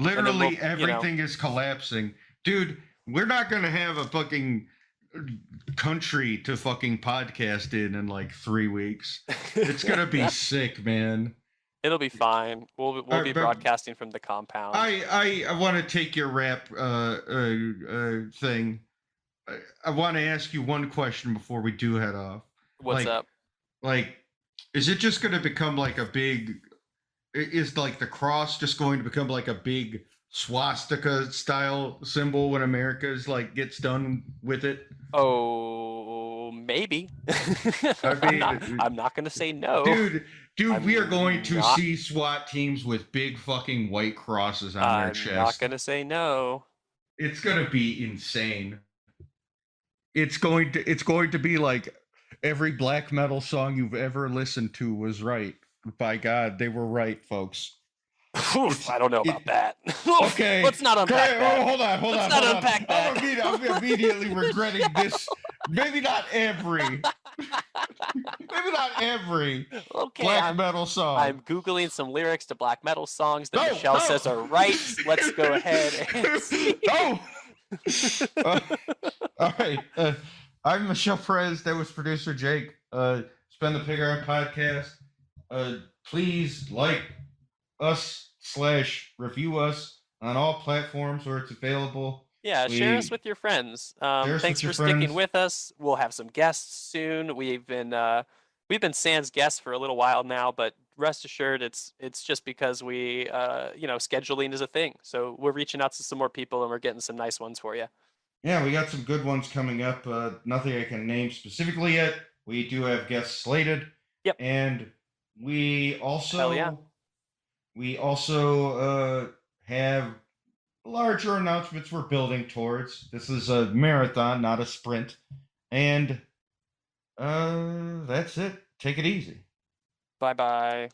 Literally everything is collapsing. Dude, we're not going to have a fucking country to fucking podcast in like 3 weeks. It's going to be sick, man. It'll be fine. We'll be broadcasting from the compound. I want to take your rap thing. I want to ask you one question before we do head off. What's up? Like, is it just going to become like a big? Is like the cross just going to become like a big swastika style symbol when America's like gets done with it? Oh, maybe. I'm not going to say no, Dude, we are going to see SWAT teams with big fucking white crosses on their chest. I'm not going to say no. It's going to be insane. It's going to be like every black metal song you've ever listened to was right. By God, they were right, folks. I don't know about that. Okay. Let's not unpack that. Hold on. Let's not unpack that. I'm immediately regretting this. Maybe not every black metal song. I'm Googling some lyrics to black metal songs that Michelle says are right. Let's go ahead and see. No! All right. I'm Michelle Perez. That was producer Jake. Spend the Pig Iron Podcast. Please like us / review us on all platforms where it's available. Yeah, share us with your friends. Us Thanks with your for sticking friends. with us. We'll have some guests soon. We've been sans guests for a little while now, but rest assured, it's just because we scheduling is a thing. So we're reaching out to some more people and we're getting some nice ones for you. Yeah, we got some good ones coming up. Nothing I can name specifically yet. We do have guests slated. Yep. And we also Hell yeah. have larger announcements we're building towards. This is a marathon, not a sprint. And that's it. Take it easy. Bye-bye.